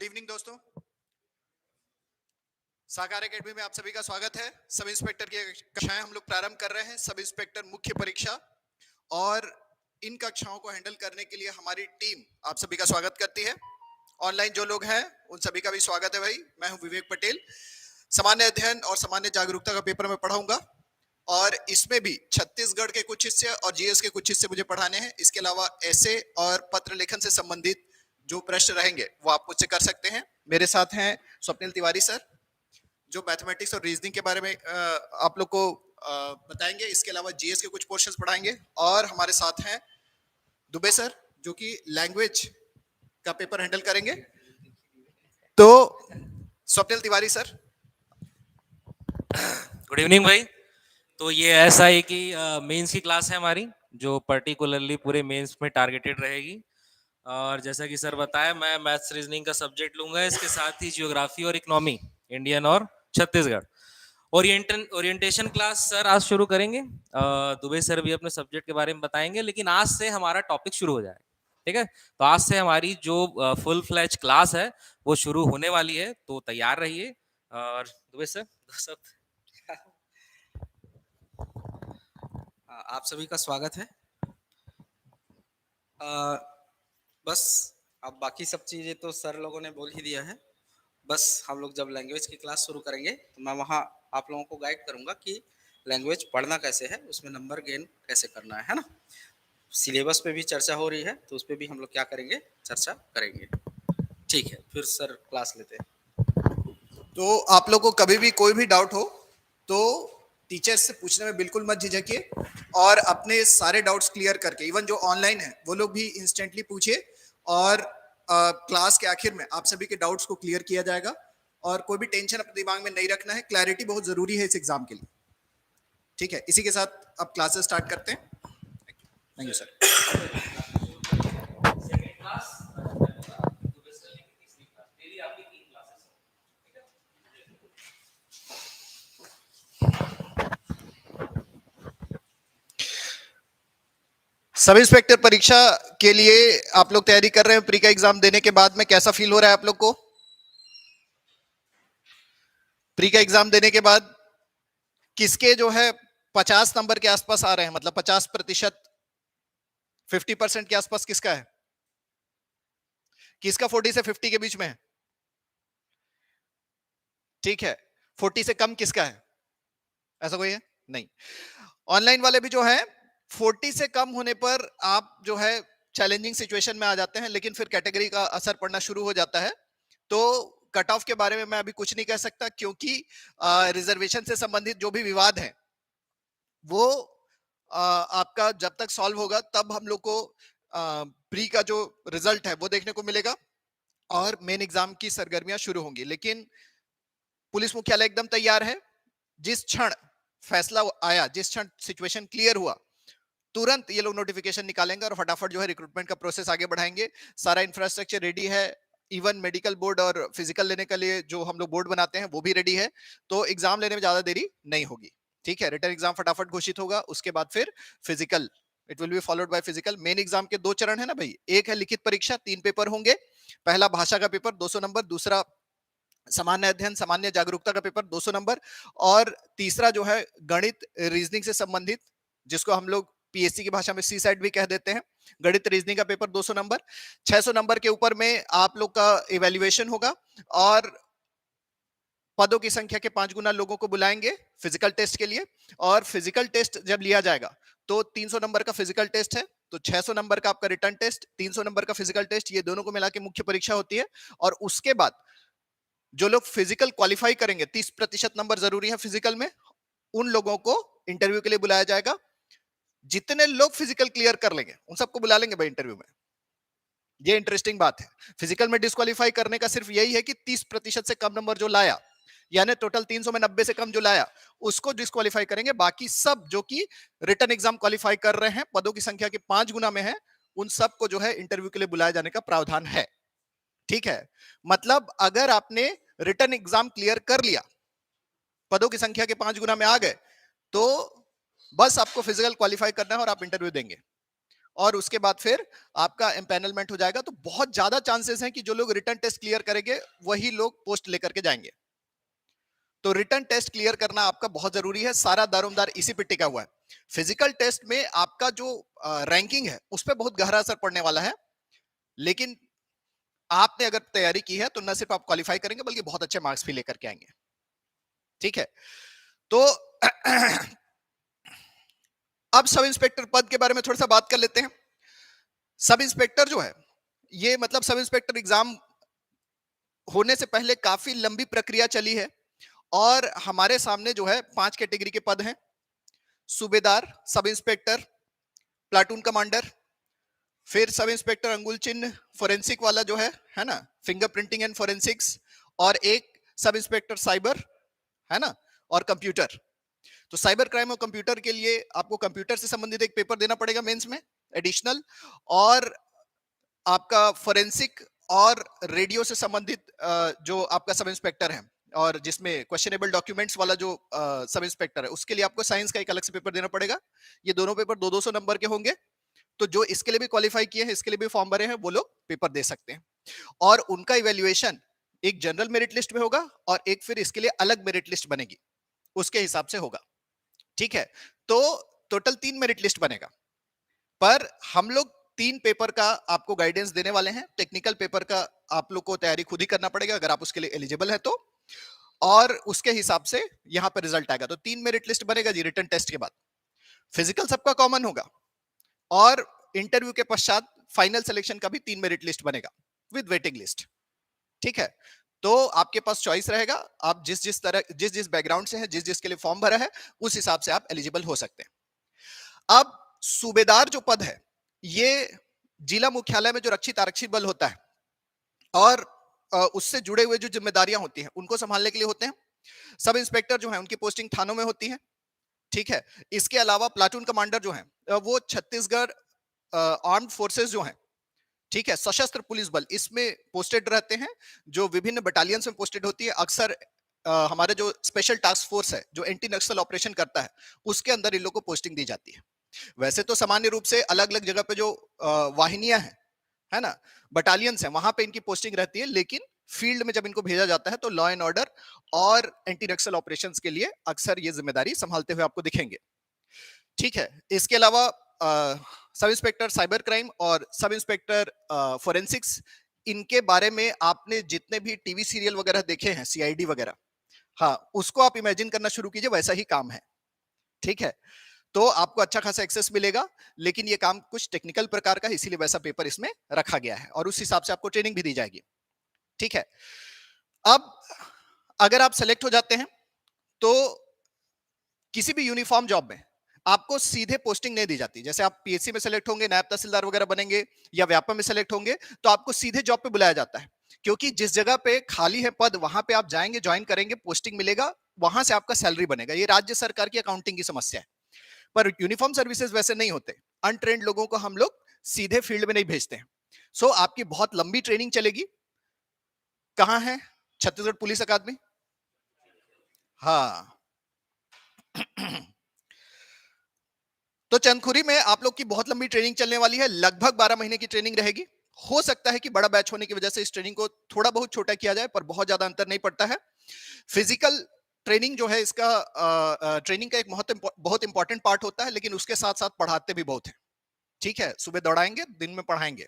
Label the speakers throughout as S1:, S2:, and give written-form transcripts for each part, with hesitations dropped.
S1: Good evening दोस्तों। साकार academy में आप सभी का स्वागत है। सब इंस्पेक्टर की कक्षाएं हम लोग प्रारंभ कर रहे हैं। सब इंस्पेक्टर मुख्य परीक्षा, और इन कक्षाओं को हैंडल करने के लिए हमारी टीम आप सभी का स्वागत करती है। ऑनलाइन जो लोग हैं उन सभी का भी स्वागत है भाई। मैं हूं विवेक पटेल। सामान्य अध्ययन और सामान्य जागरूकता का पेपर मैं पढ़ाऊंगा, और इसमें भी छत्तीसगढ़ के कुछ हिस्से और जीएस के कुछ हिस्से मुझे पढ़ाने हैं। इसके अलावा ऐसे और पत्र लेखन से संबंधित जो प्रश्न रहेंगे वो आप मुझसे कर सकते हैं। मेरे साथ हैं स्वप्निल तिवारी सर, जो मैथमेटिक्स और रीजनिंग के बारे में आप लोग को बताएंगे। इसके अलावा जीएस के कुछ पोर्शंस पढ़ाएंगे। और हमारे साथ हैं दुबे सर, जो कि लैंग्वेज का पेपर हैंडल करेंगे। तो Swapnil Tiwari sir.
S2: Good evening भाई। तो ये ऐसा है कि मेंस की क्लास है हमारी, जो पर्टिकुलरली पूरे मेंस में टारगेटेड रहेगी। और जैसा कि सर बताया, मैं मैथ्स रीजनिंग का सब्जेक्ट लूंगा, इसके साथ ही जियोग्राफी और इकोनॉमी, इंडियन और छत्तीसगढ़। ओरिएंटेशन क्लास सर आज शुरू करेंगे। दुबे सर भी अपने सब्जेक्ट के बारे में बताएंगे, लेकिन आज से हमारा टॉपिक शुरू हो जाएगा। ठीक है, तो आज से हमारी जो फुल फ्लैज क्लास है वो शुरू होने वाली है, तो तैयार रहिए। और दुबे सर सब
S3: आप सभी का स्वागत है। बस अब बाकी सब चीज़ें तो सर लोगों ने बोल ही दिया है। बस हम लोग जब लैंग्वेज की क्लास शुरू करेंगे तो मैं वहाँ आप लोगों को गाइड करूँगा कि लैंग्वेज पढ़ना कैसे है, उसमें नंबर गेन कैसे करना है ना। सिलेबस पे भी चर्चा हो रही है, तो उस पर भी हम लोग क्या करेंगे, चर्चा करेंगे। ठीक है, फिर सर क्लास लेते हैं।
S1: तो आप लोग को कभी भी कोई भी डाउट हो तो टीचर से पूछने में बिल्कुल मत झिझकिए, और अपने सारे डाउट्स क्लियर करके, इवन जो ऑनलाइन है वो लोग भी इंस्टेंटली पूछिए, और क्लास के आखिर में आप सभी के डाउट्स को क्लियर किया जाएगा। और कोई भी टेंशन अपने दिमाग में नहीं रखना है। क्लैरिटी बहुत जरूरी है इस एग्जाम के लिए। ठीक है, इसी के साथ अब क्लासेस स्टार्ट करते हैं। Thank you sir. Sub inspector परीक्षा के लिए आप लोग तैयारी कर रहे हैं। प्री का एग्जाम देने के बाद में कैसा फील हो रहा है आप लोग को? प्री का एग्जाम देने के बाद किसके जो है 50 नंबर के आसपास आ रहे हैं, मतलब 50%, 50% के आसपास किसका है? किसका 40 से 50 के बीच में है? ठीक है, 40 से कम किसका है? ऐसा कोई है? नहीं। ऑनलाइन वाले भी जो है 40 से कम होने पर आप जो है चैलेंजिंग सिचुएशन में आ जाते हैं, लेकिन फिर कैटेगरी का असर पड़ना शुरू हो जाता है। तो कट ऑफ के बारे में मैं अभी कुछ नहीं कह सकता, क्योंकि रिजर्वेशन से संबंधित जो भी विवाद है वो आपका जब तक सॉल्व होगा तब हम लोग को प्री का जो रिजल्ट है वो देखने को मिलेगा, और मेन एग्जाम की सरगर्मियां शुरू होंगी। लेकिन पुलिस मुख्यालय एकदम तैयार है। जिस क्षण फैसला आया, जिस क्षण सिचुएशन क्लियर हुआ, तुरंत ये लोग नोटिफिकेशन निकालेंगे और फटाफट जो है रिक्रूटमेंट का प्रोसेस आगे बढ़ाएंगे। सारा इंफ्रास्ट्रक्चर रेडी है। इवन मेडिकल बोर्ड और फिजिकल लेने के लिए जो हम लोग बोर्ड बनाते हैं वो भी रेडी है। तो एग्जाम लेने में ज्यादा देरी नहीं होगी। ठीक है, रिटर्न एग्जाम फटाफट घोषित होगा, उसके बाद फिर physical, it will be followed by physical. Main exam के 2 चरण है ना भाई। एक है लिखित परीक्षा, 3 पेपर होंगे। पहला भाषा का पेपर 200 नंबर, दूसरा सामान्य अध्ययन सामान्य जागरूकता का पेपर 200 नंबर, और तीसरा जो है गणित रीजनिंग से संबंधित, जिसको हम लोग पीएससी की भाषा में सी साइड भी कह देते हैं, गणित रीजनिंग का पेपर 200 नंबर। 600 नंबर के ऊपर में आप लोग का इवैल्यूएशन होगा, और पदों की संख्या के 5 गुना लोगों को बुलाएंगे फिजिकल टेस्ट के लिए। और फिजिकल टेस्ट जब लिया जाएगा तो 300 नंबर का फिजिकल टेस्ट है, तो 600 नंबर का आपका रिटर्न टेस्ट, 300 नंबर का फिजिकल टेस्ट, ये दोनों को मिला के मुख्य परीक्षा होती है। और उसके बाद जो लोग फिजिकल क्वालिफाई करेंगे, 30% नंबर जरूरी है फिजिकल में, उन लोगों को इंटरव्यू के लिए बुलाया जाएगा। जितने लोग फिजिकल क्लियर कर लेंगे उन सबको बुला लेंगे भाई इंटरव्यू में। ये इंटरेस्टिंग बात है। फिजिकल में डिस्क्वालीफाई करने का सिर्फ यही है कि 30% से कम नंबर जो लाया, यानी टोटल 300 में 90 से कम जो लाया, उसको डिस्क्वालीफाई करेंगे। बाकी सब जो कि रिटर्न एग्जाम क्वालिफाई कर रहे हैं, पदों की संख्या के 5 गुना में है, उन सबको जो है इंटरव्यू के लिए बुलाए जाने का प्रावधान है। ठीक है, मतलब अगर आपने रिटर्न एग्जाम क्लियर कर लिया, पदों की संख्या के 5 गुना में आ गए, तो बस आपको फिजिकल क्वालिफाई करना है और आप इंटरव्यू देंगे। और उसके बाद फिर आपका एम्पैनलमेंट हो जाएगा। तो बहुत ज्यादा चांसेस हैं कि जो लोग रिटर्न टेस्ट क्लियर करेंगे वही लोग पोस्ट लेकर के जाएंगे। तो रिटर्न टेस्ट क्लियर करना आपका बहुत जरूरी है, सारा दारोमदार इसी पे टिका हुआ है। फिजिकल टेस्ट में आपका जो रैंकिंग है उस पर बहुत गहरा असर पड़ने वाला है, लेकिन आपने अगर तैयारी की है तो न सिर्फ आप क्वालिफाई करेंगे बल्कि बहुत अच्छे मार्क्स भी लेकर के आएंगे। ठीक है, तो अब सब इंस्पेक्टर पद के बारे में थोड़ा सा बात कर लेते हैं। सब इंस्पेक्टर जो है ये मतलब सब इंस्पेक्टर एग्जाम होने से पहले काफी लंबी प्रक्रिया चली है और हमारे सामने जो है 5 कैटेगरी के पद हैं। सूबेदार, सब इंस्पेक्टर, प्लाटून कमांडर, फिर सब इंस्पेक्टर अंगुल चिन्ह फोरेंसिक वाला जो है ना, फिंगरप्रिंटिंग एंड फोरेंसिक्स, और एक सब इंस्पेक्टर साइबर, है ना, और कंप्यूटर। तो साइबर क्राइम और कंप्यूटर के लिए आपको कंप्यूटर से संबंधित एक पेपर देना पड़ेगा मेंस में एडिशनल, और आपका फोरेंसिक और रेडियो से संबंधित जो आपका सब इंस्पेक्टर है और जिसमें क्वेश्चनेबल डॉक्यूमेंट्स वाला जो सब इंस्पेक्टर है उसके लिए आपको साइंस का एक अलग से पेपर देना पड़ेगा। ये दोनों पेपर 200 नंबर के होंगे। तो जो इसके लिए भी क्वालिफाई किए हैं, इसके लिए भी फॉर्म भरे हैं, वो लोग पेपर दे सकते हैं और उनका इवेल्युएशन एक जनरल मेरिट लिस्ट में होगा और एक फिर इसके लिए अलग मेरिट लिस्ट बनेगी, उसके हिसाब से होगा। ठीक है, तो टोटल 3 मेरिट लिस्ट बनेगा, पर हम लोग 3 पेपर का आपको गाइडेंस देने वाले हैं। टेक्निकल पेपर का आप लोग को तैयारी खुद ही करना पड़ेगा अगर आप उसके लिए एलिजिबल है तो, और उसके हिसाब से यहां पर रिजल्ट आएगा। तो 3 मेरिट लिस्ट बनेगा जी रिटन टेस्ट के बाद। फिजिकल सबका कॉमन होगा और इंटरव्यू के पश्चात फाइनल सिलेक्शन का भी 3 मेरिट लिस्ट बनेगा विद वेटिंग लिस्ट। ठीक है, तो आपके पास चॉइस रहेगा, आप जिस जिस बैकग्राउंड से है, जिस जिसके लिए फॉर्म भरा है उस हिसाब से आप एलिजिबल हो सकते हैं। अब सूबेदार जो पद है ये जिला मुख्यालय में जो रक्षित आरक्षित बल होता है और उससे जुड़े हुए जो जिम्मेदारियां होती हैं उनको संभालने के लिए होते हैं। सब इंस्पेक्टर जो है उनकी पोस्टिंग थानों में होती है। ठीक है, इसके अलावा प्लाटून कमांडर जो है वो छत्तीसगढ़ आर्म्ड फोर्सेस जो है, ठीक है, सशस्त्र पुलिस बल, इसमें पोस्टेड रहते हैं, जो विभिन्न बटालियंस में पोस्टेड होती है। अक्सर हमारे जो स्पेशल टास्क फोर्स है जो एंटी नक्सल ऑपरेशन करता है उसके अंदर इन लोग को पोस्टिंग दी जाती है। वैसे तो सामान्य रूप से अलग अलग जगह पे जो वाहिनियां हैं, है ना, बटालियंस हैं, वहां पे इनकी पोस्टिंग रहती है, लेकिन फील्ड में जब इनको भेजा जाता है तो लॉ एंड ऑर्डर और एंटी नक्सल ऑपरेशंस के लिए अक्सर ये जिम्मेदारी संभालते हुए आपको दिखेंगे। ठीक है, इसके अलावा सब इंस्पेक्टर साइबर क्राइम और सब इंस्पेक्टर फोरेंसिक्स, इनके बारे में आपने जितने भी टीवी सीरियल वगैरह देखे हैं, सीआईडी वगैरह, हाँ, उसको आप इमेजिन करना शुरू कीजिए, वैसा ही काम है। ठीक है, तो आपको अच्छा खासा एक्सेस मिलेगा, लेकिन ये काम कुछ टेक्निकल प्रकार का है, इसीलिए वैसा पेपर इसमें रखा गया है और उस हिसाब से आपको ट्रेनिंग भी दी जाएगी। ठीक है, अब अगर आप सेलेक्ट हो जाते हैं तो किसी भी यूनिफॉर्म जॉब में आपको सीधे पोस्टिंग नहीं दी जाती। जैसे आप पीएससी में सेलेक्ट होंगे, नायब तहसीलदार वगैरह बनेंगे, या व्यापम में सेलेक्ट होंगे, तो आपको सीधे जॉब पे बुलाया जाता है, क्योंकि जिस जगह पे खाली है पद वहां पे आप जाएंगे, ज्वाइन करेंगे, पोस्टिंग मिलेगा, वहां से आपका सैलरी बनेगा। ये राज्य सरकार की अकाउंटिंग की समस्या है। पर यूनिफॉर्म सर्विसेज वैसे नहीं होते, अनट्रेंड लोगों को हम लोग सीधे फील्ड में नहीं भेजते हैं। सो आपकी बहुत लंबी ट्रेनिंग चलेगी। कहां है? छत्तीसगढ़ पुलिस अकादमी। हाँ, तो चंदखुरी में आप लोग की बहुत लंबी ट्रेनिंग चलने वाली है, लगभग 12 महीने की ट्रेनिंग रहेगी। हो सकता है कि बड़ा बैच होने की वजह से इस ट्रेनिंग को थोड़ा बहुत छोटा किया जाए, पर बहुत ज्यादा अंतर नहीं पड़ता है। फिजिकल ट्रेनिंग जो है इसका ट्रेनिंग का एक बहुत इंपॉर्टेंट पार्ट होता है, लेकिन उसके साथ साथ पढ़ाते भी बहुत है। ठीक है, सुबह दौड़ाएंगे, दिन में पढ़ाएंगे।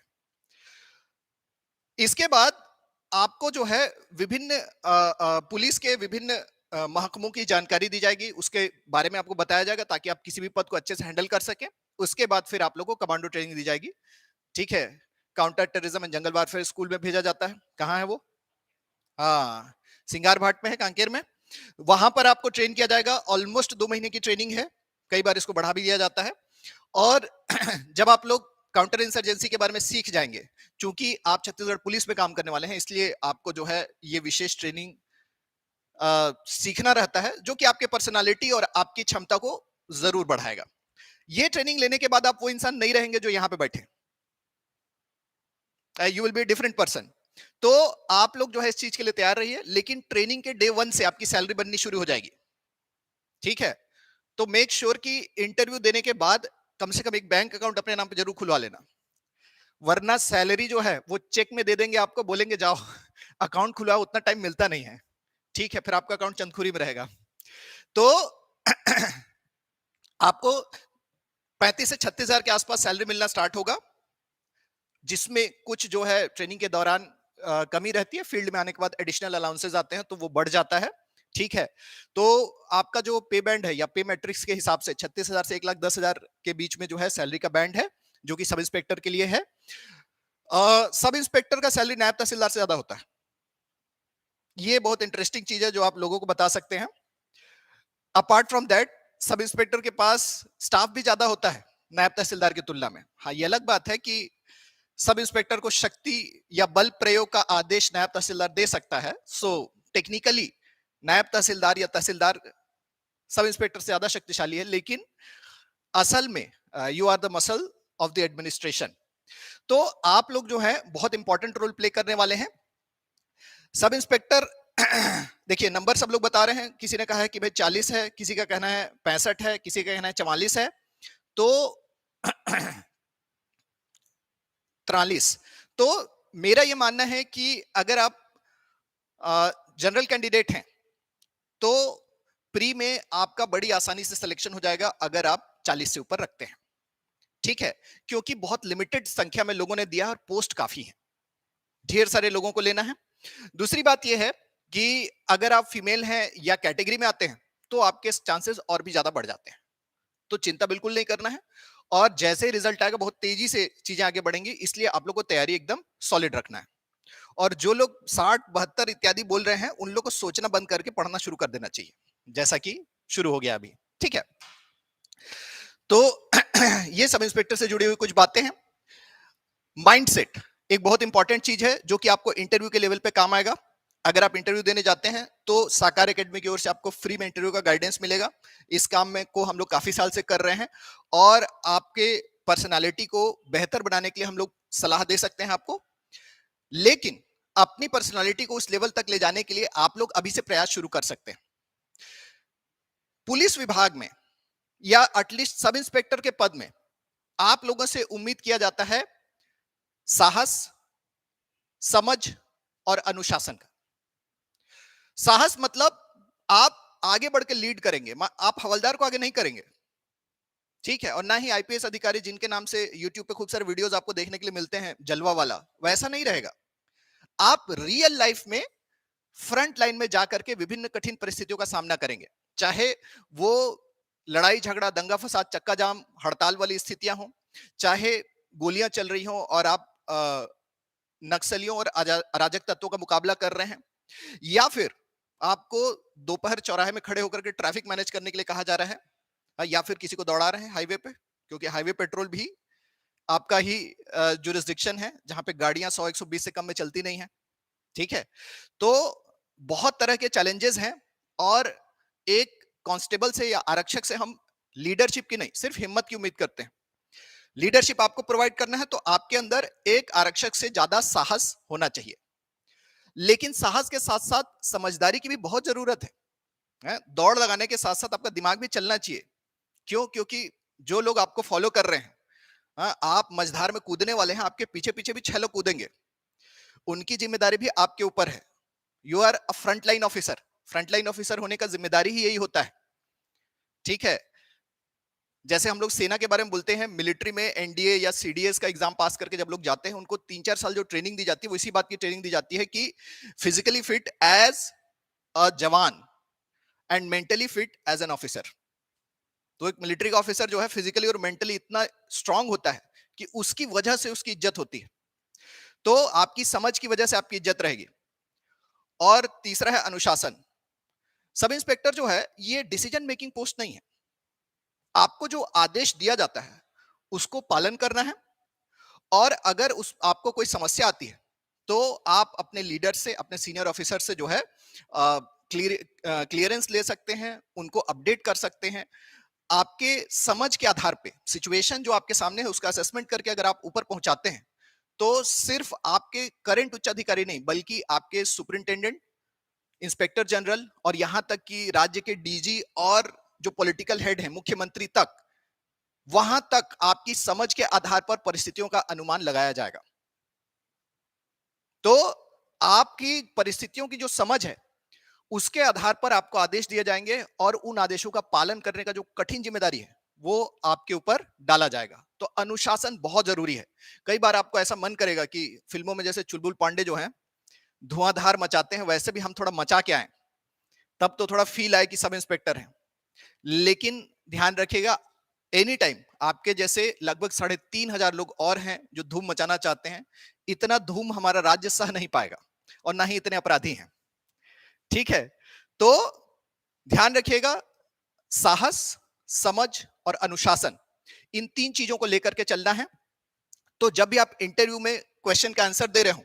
S1: इसके बाद आपको जो है विभिन्न पुलिस के विभिन्न महकमों की जानकारी दी जाएगी, उसके बारे में आपको बताया जाएगा ताकि आप किसी भी पद को अच्छे से हैंडल कर सकें। उसके बाद फिर आप लोगों को कमांडो ट्रेनिंग दी जाएगी। ठीक है, counter terrorism and jungle warfare school में भेजा जाता है। कहाँ है वो? हाँ, सिंगार भाट में है, कांकेर में। वहां पर आपको ट्रेन किया जाएगा। ऑलमोस्ट 2 महीने की ट्रेनिंग है, कई बार इसको बढ़ा भी दिया जाता है। और जब आप लोग काउंटर इंसर्जेंसी के बारे में सीख जाएंगे, क्योंकि आप छत्तीसगढ़ पुलिस में काम करने वाले हैं, इसलिए आपको जो है ये विशेष ट्रेनिंग सीखना रहता है, जो कि आपके पर्सनालिटी और आपकी क्षमता को जरूर बढ़ाएगा। ये ट्रेनिंग लेने के बाद आप वो इंसान नहीं रहेंगे जो यहां पे बैठे, you will be different person. तो आप लोग जो है इस चीज के लिए तैयार रहिए, लेकिन ट्रेनिंग के डे 1 से आपकी सैलरी बननी शुरू हो जाएगी। ठीक है, तो मेक श्योर कि इंटरव्यू देने के बाद कम से कम एक बैंक अकाउंट अपने नाम पे जरूर खुलवा लेना, वरना सैलरी जो है वो चेक में दे देंगे आपको, बोलेंगे जाओ अकाउंट खुलवाओ, उतना टाइम मिलता नहीं है। ठीक है, फिर आपका अकाउंट चंदखुरी में रहेगा। तो आपको 35 से 36 हजार के आसपास सैलरी मिलना स्टार्ट होगा, जिसमें कुछ जो है ट्रेनिंग के दौरान कमी रहती है, फील्ड में आने के बाद एडिशनल अलाउंसेस आते हैं तो वो बढ़ जाता है। ठीक है, तो आपका जो पे बैंड है या पे मैट्रिक्स के हिसाब से 36,000 से 1,10,000 के बीच में जो है सैलरी का बैंड है, जो कि सब इंस्पेक्टर के लिए है। सब इंस्पेक्टर का सैलरी नायब तहसीलदार से ज्यादा होता है। ये बहुत इंटरेस्टिंग चीज है जो आप लोगों को बता सकते हैं। Apart from that, sub inspector के पास स्टाफ भी ज्यादा होता है नायब तहसीलदार की तुलना में। हाँ, ये अलग बात है कि सब इंस्पेक्टर को शक्ति या बल प्रयोग का आदेश नायब तहसीलदार दे सकता है। सो टेक्निकली नायब तहसीलदार या तहसीलदार सब इंस्पेक्टर से ज्यादा शक्तिशाली है, लेकिन असल में you are the muscle of the administration. तो आप लोग जो है बहुत इंपॉर्टेंट रोल प्ले करने वाले हैं। सब इंस्पेक्टर देखिए, नंबर सब लोग बता रहे हैं, किसी ने कहा है कि भाई 40 है, किसी का कहना है 65 है, किसी का कहना है 44 है, तो 43। तो मेरा ये मानना है कि अगर आप जनरल कैंडिडेट हैं तो प्री में आपका बड़ी आसानी से सिलेक्शन हो जाएगा अगर आप 40 से ऊपर रखते हैं। ठीक है, क्योंकि बहुत लिमिटेड संख्या में लोगों ने दिया और पोस्ट काफी है, ढेर सारे लोगों को लेना है। दूसरी बात यह है कि अगर आप फीमेल हैं या कैटेगरी में आते हैं तो आपके चांसेस और भी ज्यादा बढ़ जाते हैं, तो चिंता बिल्कुल नहीं करना है। और जैसे रिजल्ट आएगा बहुत तेजी से चीजें आगे बढ़ेंगी, इसलिए आप लोग को तैयारी एकदम सॉलिड रखना है। और जो लोग 60, 72 इत्यादि बोल रहे हैं, उन लोग को सोचना बंद करके पढ़ना शुरू कर देना चाहिए, जैसा कि शुरू हो गया अभी। ठीक है, तो ये सब इंस्पेक्टर से जुड़ी हुई कुछ बातें हैं। माइंडसेट एक बहुत इंपॉर्टेंट चीज है जो कि आपको इंटरव्यू के लेवल पे काम आएगा। अगर आप इंटरव्यू देने जाते हैं तो साकार एकेडमी की ओर से आपको फ्री में इंटरव्यू का गाइडेंस मिलेगा। इस काम में को हम लोग काफी साल से कर रहे हैं और आपके पर्सनालिटी को बेहतर बनाने के लिए हम लोग सलाह दे सकते हैं आपको। लेकिन अपनी पर्सनालिटी को उस लेवल तक ले जाने के लिए आप लोग अभी से प्रयास शुरू कर सकते हैं। पुलिस विभाग में या एटलीस्ट सब इंस्पेक्टर के पद में आप लोगों से उम्मीद किया जाता है साहस, समझ और अनुशासन का। साहस मतलब आप आगे बढ़ के लीड करेंगे, आप हवलदार को आगे नहीं करेंगे। ठीक है, और ना ही आईपीएस अधिकारी जिनके नाम से यूट्यूब पे खूब सारे वीडियोस आपको देखने के लिए मिलते हैं जलवा वाला, वैसा नहीं रहेगा। आप रियल लाइफ में फ्रंट लाइन में जाकर के विभिन्न कठिन परिस्थितियों का सामना करेंगे, चाहे वो लड़ाई झगड़ा, दंगा फसाद, चक्का जाम, हड़ताल वाली स्थितियां हो, चाहे गोलियां चल रही हो और आप नक्सलियों और अराजक तत्वों का मुकाबला कर रहे हैं, या फिर आपको दोपहर चौराहे में खड़े होकर के ट्रैफिक मैनेज करने के लिए कहा जा रहा है, या फिर किसी को दौड़ा रहे हैं हाईवे पे, क्योंकि हाईवे पेट्रोल भी आपका ही जुरिस्डिक्शन है जहां पे गाड़ियां 100-120 से कम में चलती नहीं है। ठीक है, तो बहुत तरह के चैलेंजेस हैं और एक कांस्टेबल से या आरक्षक से हम लीडरशिप की नहीं, सिर्फ हिम्मत की उम्मीद करते हैं। लीडरशिप आपको प्रोवाइड करना है तो आपके अंदर एक आरक्षक से ज्यादा साहस होना चाहिए, लेकिन साहस के साथ साथ समझदारी की भी बहुत जरूरत है। दौड़ लगाने के साथ साथ आपका दिमाग भी चलना चाहिए। क्यों? क्योंकि जो लोग आपको फॉलो कर रहे हैं, आप मझधार में कूदने वाले हैं, आपके पीछे पीछे भी 6 लोग कूदेंगे, उनकी जिम्मेदारी भी आपके ऊपर है। You are a front line officer. Front line officer होने का जिम्मेदारी ही यही होता है। ठीक है, जैसे हम लोग सेना के बारे में बोलते हैं, मिलिट्री में एनडीए या सीडीएस का एग्जाम पास करके जब लोग जाते हैं, उनको 3-4 साल जो ट्रेनिंग दी जाती है वो इसी बात की ट्रेनिंग दी जाती है कि फिजिकली फिट एज अ जवान and mentally fit as an officer. तो एक मिलिट्री का ऑफिसर जो है फिजिकली और मेंटली इतना स्ट्रांग होता है कि उसकी वजह से उसकी इज्जत होती है। तो आपकी समझ की वजह से आपकी इज्जत रहेगी। और तीसरा है अनुशासन। सब इंस्पेक्टर जो है ये डिसीजन मेकिंग पोस्ट नहीं है। आपको जो आदेश दिया जाता है उसको पालन करना है, और अगर उस आपको कोई समस्या आती है तो आप अपने लीडर से, अपने सीनियर ऑफिसर से जो है क्लियरेंस ले सकते हैं, उनको अपडेट कर सकते हैं। आपके समझ के आधार पे सिचुएशन जो आपके सामने है उसका असेसमेंट करके अगर आप ऊपर पहुंचाते हैं तो सिर्फ आपके करंट उच्चाधिकारी नहीं बल्कि आपके सुपरिंटेंडेंट, इंस्पेक्टर जनरल और यहां तक कि राज्य के डीजी और जो पॉलिटिकल हेड है मुख्यमंत्री तक, वहां तक आपकी समझ के आधार पर परिस्थितियों का अनुमान लगाया जाएगा। तो आपकी परिस्थितियों की जो समझ है उसके आधार पर आपको आदेश दिए जाएंगे और उन आदेशों का पालन करने का जो कठिन जिम्मेदारी है वो आपके ऊपर डाला जाएगा। तो अनुशासन बहुत जरूरी है। कई बार आपको ऐसा मन करेगा कि फिल्मों में जैसे चुलबुल पांडे जो हैं धुआंधार मचाते हैं, वैसे भी हम थोड़ा मचा के आए, तब तो थोड़ा फील आए कि सब इंस्पेक्टर हैं। लेकिन ध्यान रखिएगा, एनी टाइम आपके जैसे लगभग 3,500 लोग और हैं जो धूम मचाना चाहते हैं। इतना धूम हमारा राज्य सह नहीं पाएगा और ना ही इतने अपराधी हैं। ठीक है, तो ध्यान रखिएगा, साहस, समझ और अनुशासन, इन 3 चीजों को लेकर के चलना है। तो जब भी आप इंटरव्यू में क्वेश्चन का आंसर दे रहे हो,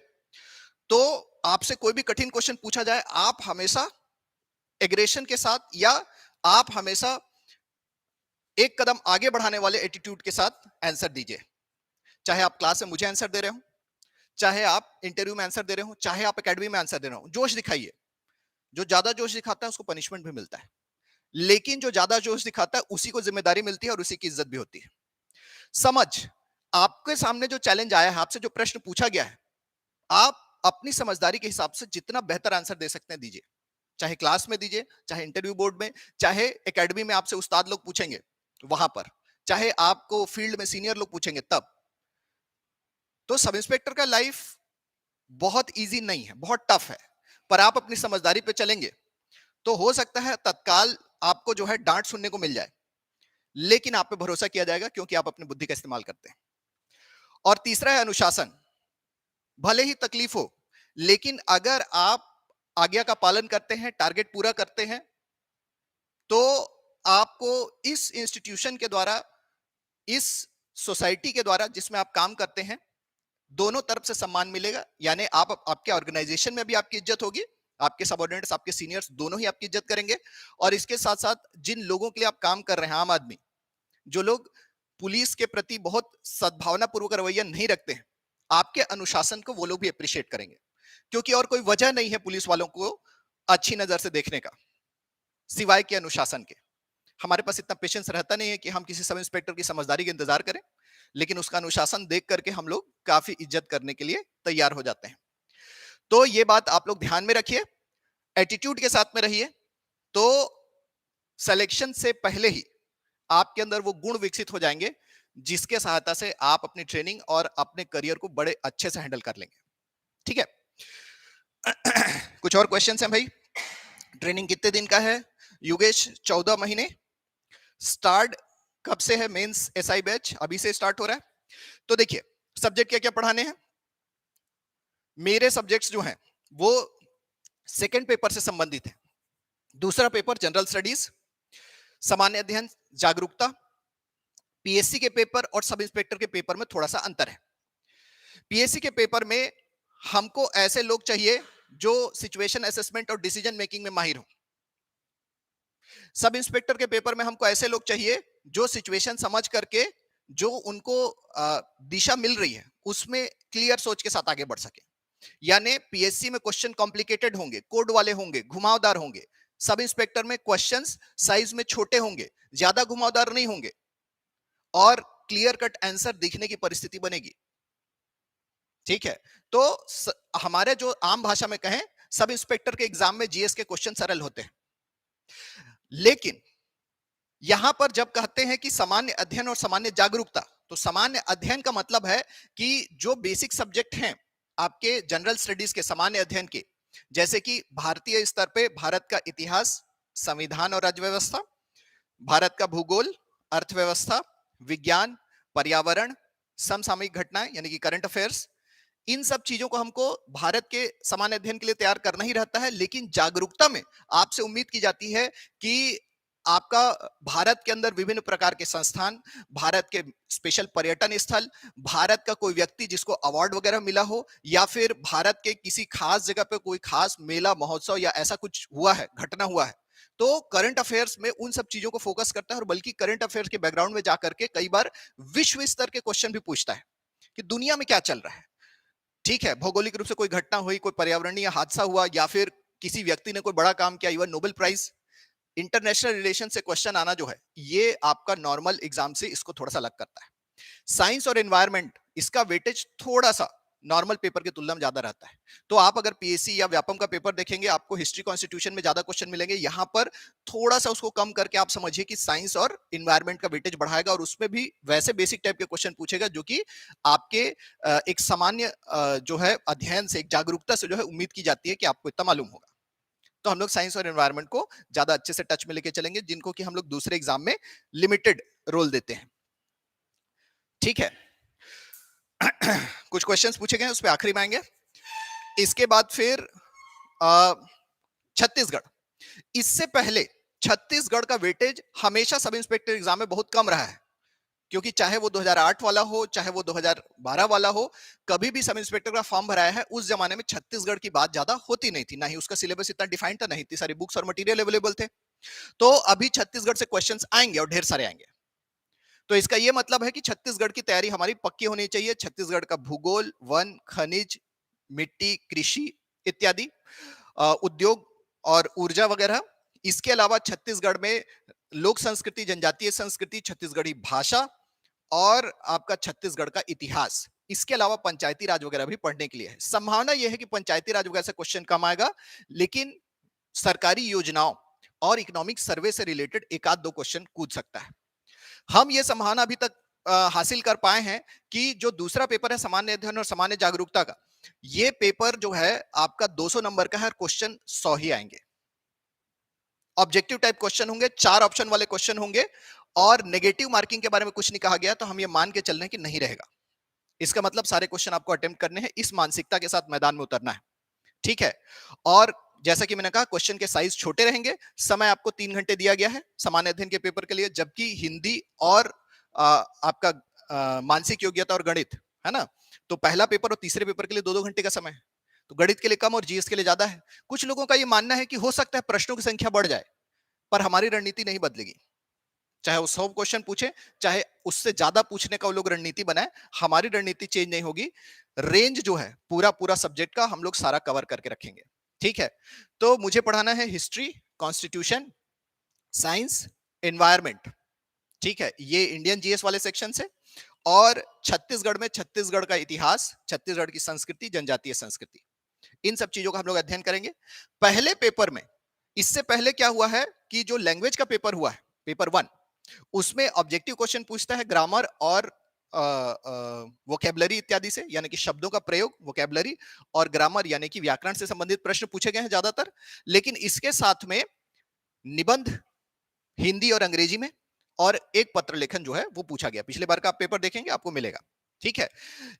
S1: तो आपसे कोई भी कठिन क्वेश्चन पूछा जाए, आप हमेशा एग्रेशन के साथ या आप हमेशा एक कदम आगे बढ़ाने वाले एटीट्यूड के साथ आंसर दीजिए। चाहे आप क्लास में मुझे आंसर दे रहे हो, चाहे आप इंटरव्यू में आंसर दे रहे हो, चाहे आप एकेडमी में आंसर दे रहे हो, जोश दिखाइए। जो ज्यादा जोश दिखाता है उसको पनिशमेंट भी मिलता है, लेकिन जो ज्यादा जोश दिखाता है उसी को जिम्मेदारी मिलती है और उसी की इज्जत भी होती है। समझ, आपके सामने जो चैलेंज आया है, आपसे जो प्रश्न पूछा गया है, आप अपनी समझदारी के हिसाब से जितना बेहतर आंसर दे सकते हैं दीजिए। चाहे क्लास में दीजिए, चाहे इंटरव्यू बोर्ड में, चाहे एकेडमी में आपसे उस्ताद लोग पूछेंगे वहां पर, चाहे आपको फील्ड में सीनियर लोग पूछेंगे तब। तो सब इंस्पेक्टर का लाइफ बहुत इजी नहीं है, बहुत टफ है, पर आप अपनी समझदारी पे चलेंगे तो हो सकता है तत्काल आपको जो है डांट सुनने को मिल जाए, लेकिन आप पे भरोसा किया जाएगा क्योंकि आप अपनी बुद्धि का इस्तेमाल करते हैं। और तीसरा है अनुशासन। भले ही तकलीफ हो, लेकिन अगर आप आज्ञा का पालन करते हैं, टारगेट पूरा करते हैं, तो आपको इस इंस्टीट्यूशन के द्वारा, इस सोसाइटी के द्वारा जिसमें आप काम करते हैं, दोनों तरफ से सम्मान मिलेगा। यानी आपके ऑर्गेनाइजेशन में भी आपकी इज्जत होगी, आपके सबऑर्डिनेट्स, आपके सीनियर्स दोनों ही आपकी इज्जत करेंगे। और इसके साथ साथ जिन लोगों के लिए आप काम कर रहे हैं, आम आदमी, जो लोग पुलिस के प्रति बहुत सद्भावना पूर्वक रवैया नहीं रखते हैं, आपके अनुशासन को वो लोग भी अप्रिशिएट करेंगे, क्योंकि और कोई वजह नहीं है पुलिस वालों को अच्छी नजर से देखने का सिवाय के अनुशासन के। हमारे पास इतना पेशेंस रहता नहीं है कि हम किसी सब इंस्पेक्टर की समझदारी का इंतजार करें, लेकिन उसका अनुशासन देख करके हम लोग काफी इज्जत करने के लिए तैयार हो जाते हैं। तो ये बात आप लोग ध्यान में रखिए, एटीट्यूड के साथ में रहिए, तो सिलेक्शन से पहले ही आपके अंदर वो गुण विकसित हो जाएंगे जिसके सहायता से आप अपनी ट्रेनिंग और अपने करियर को बड़े अच्छे से हैंडल कर लेंगे। ठीक है, कुछ और क्वेश्चन हैं भाई? ट्रेनिंग कितने दिन का है योगेश? 14 महीने। स्टार्ट कब से है मेंस एसआई बैच? अभी से स्टार्ट हो रहा है। तो देखिए, सब्जेक्ट क्या क्या पढ़ाने हैं। मेरे सब्जेक्ट्स जो हैं वो सेकंड पेपर से संबंधित है। दूसरा पेपर जनरल स्टडीज, सामान्य अध्ययन, जागरूकता। पीएससी के पेपर और सब इंस्पेक्टर के पेपर में थोड़ा सा अंतर है। पीएससी के पेपर में हमको ऐसे लोग चाहिए जो सिचुएशन असेसमेंट और डिसीजन मेकिंग में माहिर हो। सब इंस्पेक्टर के पेपर में हमको ऐसे लोग चाहिए जो सिचुएशन समझ करके, जो उनको दिशा मिल रही है उसमें क्लियर सोच के साथ आगे बढ़ सके। यानी पीएससी में क्वेश्चन कॉम्प्लिकेटेड होंगे, कोड वाले होंगे, घुमावदार होंगे। सब इंस्पेक्टर में क्वेश्चंस साइज में छोटे होंगे, ज्यादा घुमावदार नहीं होंगे और क्लियर कट आंसर दिखने की परिस्थिति बनेगी। ठीक है, तो हमारे जो आम भाषा में कहें, सब इंस्पेक्टर के एग्जाम में जीएस के क्वेश्चन सरल होते हैं। लेकिन यहां पर जब कहते हैं कि सामान्य अध्ययन और सामान्य जागरूकता, तो सामान्य अध्ययन का मतलब है कि जो बेसिक सब्जेक्ट हैं आपके जनरल स्टडीज के सामान्य अध्ययन के, जैसे कि भारतीय स्तर पे भारत का इतिहास, संविधान और राज्य व्यवस्था, भारत का भूगोल, अर्थव्यवस्था, विज्ञान, पर्यावरण, समसामयिक घटनाएं यानी कि करंट अफेयर्स, इन सब चीजों को हमको भारत के सामान्य अध्ययन के लिए तैयार करना ही रहता है। लेकिन जागरूकता में आपसे उम्मीद की जाती है कि आपका भारत के अंदर विभिन्न प्रकार के संस्थान, भारत के स्पेशल पर्यटन स्थल, भारत का कोई व्यक्ति जिसको अवार्ड वगैरह मिला हो, या फिर भारत के किसी खास जगह पे कोई खास मेला, महोत्सव या ऐसा कुछ हुआ है, घटना हुआ है, तो करंट अफेयर्स में उन सब चीजों को फोकस करता है। और बल्कि करंट अफेयर्स के बैकग्राउंड में जाकर के कई बार विश्व स्तर के क्वेश्चन भी पूछता है कि दुनिया में क्या चल रहा है। ठीक है, भौगोलिक रूप से कोई घटना हुई, कोई पर्यावरणीय हादसा हुआ, या फिर किसी व्यक्ति ने कोई बड़ा काम किया, even Nobel prize, international relation से क्वेश्चन आना जो है, ये आपका नॉर्मल एग्जाम से इसको थोड़ा सा अलग करता है। साइंस और एनवायरनमेंट, इसका वेटेज थोड़ा सा नॉर्मल पेपर की तुलना में ज्यादा रहता है। तो आप अगर पीएससी या व्यापम का पेपर देखेंगे, आपको हिस्ट्री कॉन्स्टिट्यूशन में ज्यादा क्वेश्चन मिलेंगे। यहां पर थोड़ा सा उसको कम करके आप समझिए कि साइंस और एनवायरनमेंट का वेटेज बढ़ाएगा, और उसमें भी वैसे बेसिक टाइप के क्वेश्चन पूछेगा जो कि आपके एक सामान्य जो है अध्ययन से, एक जागरूकता से जो है उम्मीद की जाती है कि आपको इतना मालूम होगा। तो हम लोग साइंस और एनवायरनमेंट को ज्यादा अच्छे से टच में लेके चलेंगे, जिनको कि हम लोग दूसरे एग्जाम में लिमिटेड रोल देते हैं। ठीक है। कुछ क्वेश्चंस पूछे गए, उस पर आखिरी में आएंगे। इसके बाद फिर छत्तीसगढ़। इससे पहले छत्तीसगढ़ का वेटेज हमेशा सब इंस्पेक्टर एग्जाम में बहुत कम रहा है, क्योंकि चाहे वो 2008 वाला हो, चाहे वो 2012 वाला हो, कभी भी सब इंस्पेक्टर का फॉर्म भराया है, उस जमाने में छत्तीसगढ़ की बात ज्यादा होती नहीं थी, ना ही उसका सिलेबस इतना डिफाइंड था, नहीं इतनी सारी बुक्स और मटेरियल अवेलेबल थे। तो अभी छत्तीसगढ़ से क्वेश्चंस आएंगे और ढेर सारे आएंगे। तो इसका यह मतलब है कि छत्तीसगढ़ की तैयारी हमारी पक्की होनी चाहिए। छत्तीसगढ़ का भूगोल, वन, खनिज, मिट्टी, कृषि इत्यादि, उद्योग और ऊर्जा वगैरह। इसके अलावा छत्तीसगढ़ में लोक संस्कृति, जनजातीय संस्कृति, छत्तीसगढ़ी भाषा और आपका छत्तीसगढ़ का इतिहास। इसके अलावा पंचायती राज वगैरह भी पढ़ने के लिए है। संभावना यह है कि पंचायती राज वगैरह से क्वेश्चन कम आएगा, लेकिन सरकारी योजनाओं और इकोनॉमिक सर्वे से रिलेटेड एक आध दो क्वेश्चन कूद सकता है। हम ये संभावना अभी तक हासिल कर पाए हैं कि जो दूसरा पेपर है सामान्य अध्ययन और सामान्य जागरूकता का, ये पेपर जो है आपका 200 नंबर का है और क्वेश्चन 100 ही आएंगे। ऑब्जेक्टिव टाइप क्वेश्चन होंगे, 4 ऑप्शन वाले क्वेश्चन होंगे, और नेगेटिव मार्किंग के बारे में कुछ नहीं कहा गया, तो हम ये मान के चल रहे हैं कि नहीं रहेगा। इसका मतलब सारे क्वेश्चन आपको अटेम्प्ट करने हैं, इस मानसिकता के साथ मैदान में उतरना है। ठीक है। और जैसा कि मैंने कहा, क्वेश्चन के साइज छोटे रहेंगे। समय आपको 3 घंटे दिया गया है सामान्य अध्ययन के पेपर के लिए, जबकि हिंदी और आपका मानसिक योग्यता और गणित है ना, तो पहला पेपर और तीसरे पेपर के लिए 2-2 घंटे का समय है। तो गणित के लिए कम और जीएस के लिए ज्यादा है। कुछ लोगों का यह मानना है कि हो सकता है प्रश्नों की संख्या बढ़ जाए, पर हमारी रणनीति नहीं बदलेगी। चाहे वो 100 क्वेश्चन पूछे, चाहे उससे ज्यादा पूछने का वो लोग रणनीति बनाए, हमारी रणनीति चेंज नहीं होगी। रेंज जो है पूरा पूरा सब्जेक्ट का हम लोग सारा कवर करके रखेंगे। ठीक है। तो मुझे पढ़ाना है हिस्ट्री, कॉन्स्टिट्यूशन, साइंस, एनवायरमेंट। ठीक है, ये इंडियन जीएस वाले सेक्शन से, और छत्तीसगढ़ में छत्तीसगढ़ का इतिहास, छत्तीसगढ़ की संस्कृति, जनजातीय संस्कृति, इन सब चीजों का हम लोग अध्ययन करेंगे पहले पेपर में। इससे पहले क्या हुआ है कि जो लैंग्वेज का पेपर हुआ है, पेपर 1, उसमें ऑब्जेक्टिव क्वेश्चन पूछता है ग्रामर और वोकैबुलरी इत्यादि से, यानी कि शब्दों का प्रयोग, वोकैबुलरी और ग्रामर यानी कि व्याकरण से संबंधित प्रश्न पूछे गए हैं ज्यादातर। लेकिन इसके साथ में निबंध हिंदी और अंग्रेजी में, और एक पत्र लेखन जो है वो पूछा गया। पिछले बार का आप पेपर देखेंगे आपको मिलेगा। ठीक है।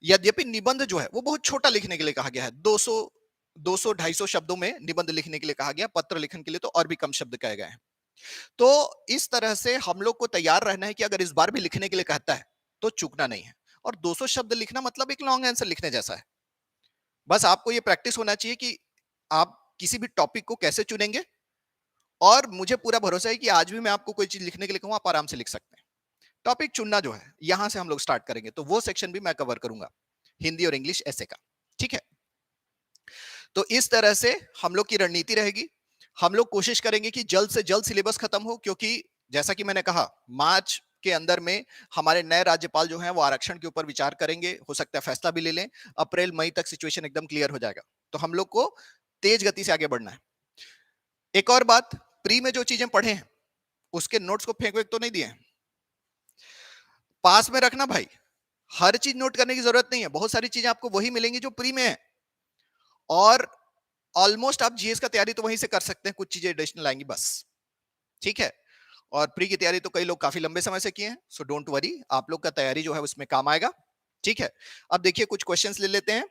S1: यद्यपि निबंध जो है वो बहुत छोटा लिखने के लिए कहा गया है, 200-250 शब्दों में निबंध लिखने के लिए कहा गया। पत्र लेखन के लिए तो और भी कम शब्द कहे गए हैं। तो इस तरह से हम लोग को तैयार रहना है कि अगर इस बार भी लिखने के लिए कहता है तो चूकना नहीं है। और 200 शब्द लिखना मतलब एक लॉन्ग आंसर लिखने जैसा है। बस आपको ये प्रैक्टिस होना चाहिए कि आप किसी भी टॉपिक को कैसे चुनेंगे, और मुझे पूरा भरोसा है कि आज भी मैं आपको कोई चीज लिखने के लिए कहूं, आप आराम से लिख सकते हैं। टॉपिक चुनना जो है, यहां से हम लोग स्टार्ट करेंगे, तो वो सेक्शन भी मैं कवर करूंगा, हिंदी और इंग्लिश ऐसे का। ठीक है। तो इस तरह से हम लोग की रणनीति रहेगी। हम लोग कोशिश करेंगे कि जल्द से जल्द सिलेबस खत्म हो, क्योंकि जैसा कि मैंने कहा, मार्च के अंदर में हमारे नए राज्यपाल जो हैं वो आरक्षण के ऊपर विचार करेंगे, हो सकता है फैसला भी ले लें। अप्रैल मई तक सिचुएशन एकदम क्लियर हो जाएगा, तो हम लोग को तेज गति से आगे बढ़ना है। एक और बात, प्री में जो चीजें पढ़े हैं उसके नोट्स को फेंक वेक तो नहीं दिए हैं, पास में रखना भाई। हर चीज नोट करने की जरूरत नहीं है, बहुत सारी चीजें आपको वही मिलेंगी जो प्री में है, और ऑलमोस्ट आप जीएस का तैयारी तो वहीं से कर सकते हैं, कुछ चीजें एडिशनल आएंगी बस। ठीक है। और प्री की तैयारी तो कई लोग काफी लंबे समय से किए हैं, सो डोंट वरी, आप लोग का तैयारी जो है उसमें काम आएगा। ठीक है। अब देखिए कुछ क्वेश्चंस ले लेते हैं।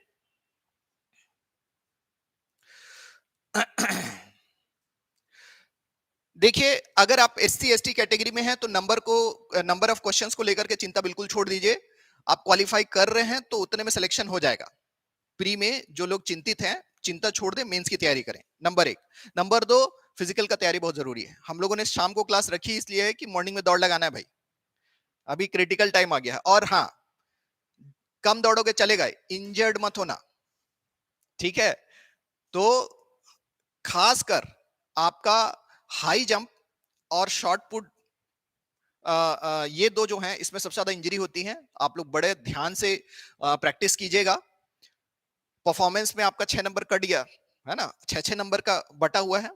S1: देखिए, अगर आप एससी एसटी कैटेगरी में हैं तो नंबर ऑफ क्वेश्चंस को लेकर के चिंता बिल्कुल छोड़ दीजिए। आप क्वालिफाई कर रहे हैं तो उतने में सिलेक्शन हो जाएगा। प्री में जो लोग चिंतित हैं, चिंता छोड़ दें, मेंस की तैयारी करें, नंबर 1। नंबर 2, फिजिकल का तैयारी बहुत जरूरी है। हम लोगों ने शाम को क्लास रखी इसलिए है कि मॉर्निंग में दौड़ लगाना है भाई, अभी क्रिटिकल टाइम आ गया है। और हाँ, कम दौड़ोगे चलेगा, इंजर्ड मत होना। ठीक है। तो खासकर आपका हाई जंप और शॉर्ट पुट, ये दो जो हैं इसमें सबसे ज्यादा इंजरी होती है। आप लोग बड़े ध्यान से प्रैक्टिस कीजिएगा। परफॉर्मेंस में आपका 6 नंबर कट गया है ना, 6 नंबर का बटा हुआ है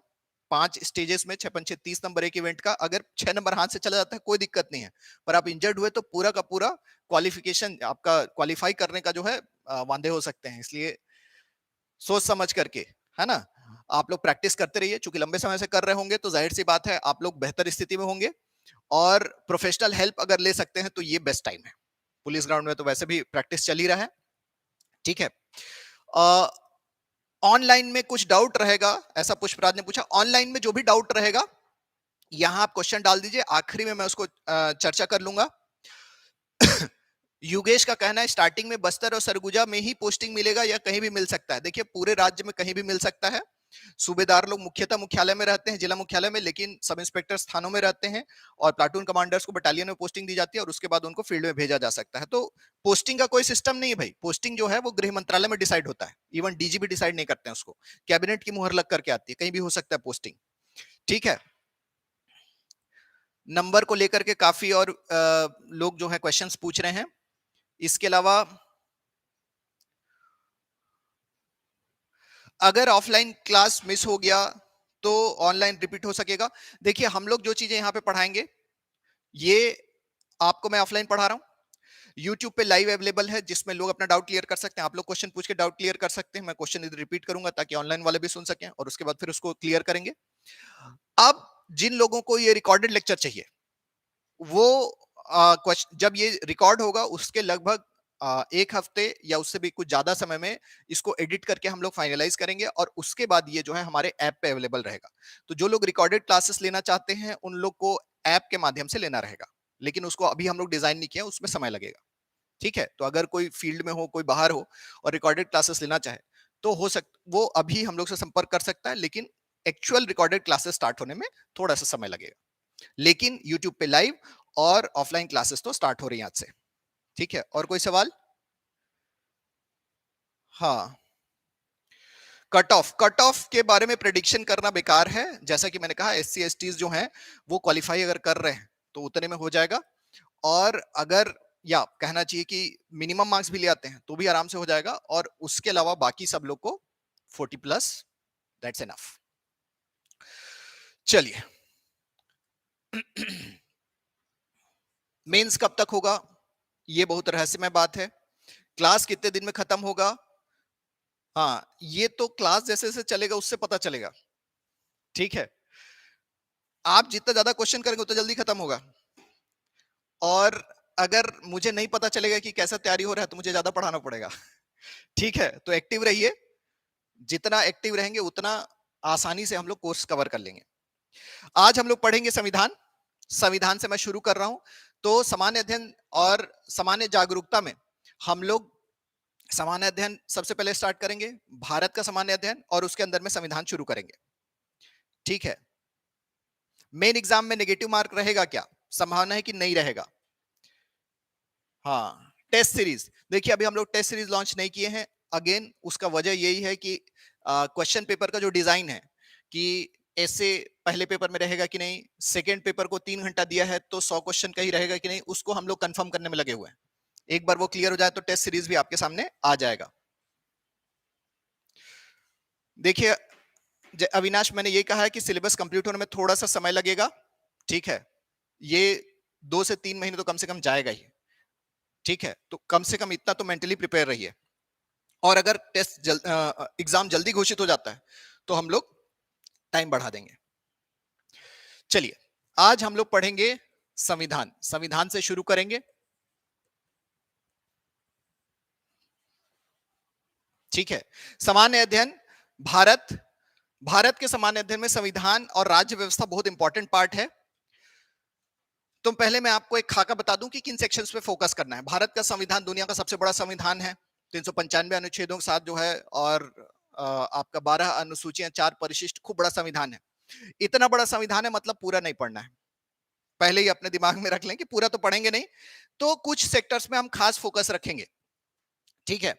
S1: 5 स्टेजेस में, 6 पंचे 30 नंबर एक इवेंट का। अगर 6 नंबर हाथ से चला जाता है कोई दिक्कत नहीं है, पर आप इंजर्ड हुए तो पूरा का पूरा क्वालिफिकेशन आपका क्वालिफाई करने का जो है वांदे हो सकते हैं। इसलिए सोच समझ करके, है ना, आप लोग प्रैक्टिस करते रहिए। चूंकि लंबे समय से कर रहे होंगे तो जाहिर सी बात है आप लोग बेहतर स्थिति में होंगे, और प्रोफेशनल हेल्प अगर ले सकते हैं तो ये बेस्ट टाइम है। पुलिस ग्राउंड में तो वैसे भी प्रैक्टिस चल ही रहा है, ठीक है। ऑनलाइन में कुछ डाउट रहेगा, ऐसा पुष्पराज ने पूछा, ऑनलाइन में जो भी डाउट रहेगा यहां आप क्वेश्चन डाल दीजिए, आखिरी में मैं उसको चर्चा कर लूंगा। युगेश का कहना है स्टार्टिंग में बस्तर और सरगुजा में ही पोस्टिंग मिलेगा या कहीं भी मिल सकता है? देखिए पूरे राज्य में कहीं भी मिल सकता है। सूबेदार लोग मुख्यतः मुख्यालय में रहते हैं, जिला मुख्यालय में, लेकिन सब इंस्पेक्टर स्थानों में रहते हैं और प्लाटून कमांडर्स को बटालियन में पोस्टिंग दी जाती है और उसके बाद उनको फील्ड में भेजा जा सकता है। तो पोस्टिंग का कोई सिस्टम नहीं है भाई, पोस्टिंग जो है वो गृह मंत्रालय में डिसाइड होता है। इवन डीजी भी डिसाइड नहीं करते हैं उसको, कैबिनेट की मुहर लग करके आती है, कहीं भी हो सकता है पोस्टिंग, ठीक है। नंबर को लेकर के काफी और लोग जो है क्वेश्चंस पूछ रहे हैं। इसके अलावा अगर ऑफलाइन क्लास मिस हो गया तो ऑनलाइन रिपीट हो सकेगा? देखिए हम लोग जो चीजें यहाँ पे पढ़ाएंगे ये आपको मैं ऑफलाइन पढ़ा रहा हूँ, YouTube पे लाइव अवेलेबल है जिसमें लोग अपना डाउट क्लियर कर सकते हैं। आप लोग क्वेश्चन पूछ के डाउट क्लियर कर सकते हैं, मैं क्वेश्चन इधर रिपीट करूंगा ताकि ऑनलाइन वाले भी सुन सकें और उसके बाद फिर उसको क्लियर करेंगे। अब जिन लोगों को ये रिकॉर्डेड लेक्चर चाहिए वो जब ये रिकॉर्ड होगा उसके लगभग 1 हफ्ते या उससे भी कुछ ज्यादा समय में इसको एडिट करके हम लोग फाइनलाइज करेंगे और उसके बाद ये जो है हमारे ऐप पे अवेलेबल रहेगा। तो जो लोग रिकॉर्डेड क्लासेस लेना चाहते हैं उन लोग को ऐप के माध्यम से लेना रहेगा, लेकिन उसको अभी हम लोग डिजाइन नहीं किया, उसमें समय लगेगा, ठीक है। तो अगर कोई फील्ड में हो, कोई बाहर हो और रिकॉर्डेड क्लासेस लेना चाहे तो वो अभी हम लोग से संपर्क कर सकता है, लेकिन एक्चुअल रिकॉर्डेड क्लासेस स्टार्ट होने में थोड़ा सा समय लगेगा। लेकिन यूट्यूब पे लाइव और ऑफलाइन क्लासेस तो स्टार्ट हो रही हैं आज से, ठीक है। और कोई सवाल? हाँ, कट ऑफ के बारे में प्रेडिक्शन करना बेकार है। जैसा कि मैंने कहा SC STs जो हैं वो क्वालिफाई अगर कर रहे हैं तो उतने में हो जाएगा, और अगर या कहना चाहिए कि मिनिमम मार्क्स भी ले आते हैं तो भी आराम से हो जाएगा, और उसके अलावा बाकी सब लोग को 40+, दैट्स इनफ। चलिए मेंस कब तक होगा ये बहुत रहस्यमय बात है। क्लास कितने दिन में खत्म होगा, हाँ ये तो क्लास जैसे जैसे चलेगा उससे पता चलेगा, ठीक है। आप जितना ज्यादा क्वेश्चन करेंगे उतना जल्दी खत्म होगा, और अगर मुझे नहीं पता चलेगा कि कैसा तैयारी हो रहा है तो मुझे ज्यादा पढ़ाना पड़ेगा, ठीक है। तो एक्टिव रहिए, जितना एक्टिव रहेंगे उतना आसानी से हम लोग कोर्स कवर कर लेंगे। आज हम लोग पढ़ेंगे संविधान। संविधान से मैं शुरू कर रहा हूं। तो सामान्य अध्ययन और सामान्य जागरूकता में हम लोग सामान्य अध्ययन सबसे पहले स्टार्ट करेंगे, भारत का सामान्य अध्ययन, और उसके अंदर में संविधान शुरू करेंगे, ठीक है। मेन एग्जाम में नेगेटिव मार्क रहेगा क्या? संभावना है कि नहीं रहेगा। हाँ, टेस्ट सीरीज, देखिए अभी हम लोग टेस्ट सीरीज लॉन्च नहीं किए हैं। अगेन उसका वजह यही है कि क्वेश्चन पेपर का जो डिजाइन है कि ऐसे पहले पेपर में रहेगा कि नहीं, सेकेंड पेपर को 3 घंटा दिया है तो 100 क्वेश्चन का ही रहेगा कि नहीं, उसको हम लोग कंफर्म करने में लगे हुए हैं। एक बार वो क्लियर हो जाए तो टेस्ट सीरीज भी आपके सामने आ जाएगा। देखिए अविनाश, मैंने ये कहा है कि सिलेबस कंप्लीट होने में थोड़ा सा समय लगेगा, ठीक है। ये 2 से 3 महीने तो कम से कम जाएगा ही, ठीक है। तो कम से कम इतना तो मेंटली प्रिपेयर रहिए, और अगर टेस्ट एग्जाम जल्दी घोषित हो जाता है तो हम लोग टाइम बढ़ा देंगे। चलिए आज हम लोग पढ़ेंगे संविधान। संविधान से शुरू करेंगे, ठीक है। सामान्य अध्ययन, भारत के सामान्य अध्ययन में संविधान और राज्य व्यवस्था बहुत इंपॉर्टेंट पार्ट है। तो पहले मैं आपको एक खाका बता दूं कि किन सेक्शंस पे फोकस करना है। भारत का संविधान दुनिया का सबसे बड़ा संविधान है, 395 अनुच्छेदों के साथ जो है, और आपका 12 अनुसूचियां, 4 परिशिष्ट, खूब बड़ा संविधान है। इतना बड़ा संविधान है मतलब पूरा नहीं पढ़ना है, पहले ही अपने दिमाग में रख लें कि पूरा तो पढ़ेंगे नहीं, तो कुछ सेक्टर्स में हम खास फोकस रखेंगे, ठीक है।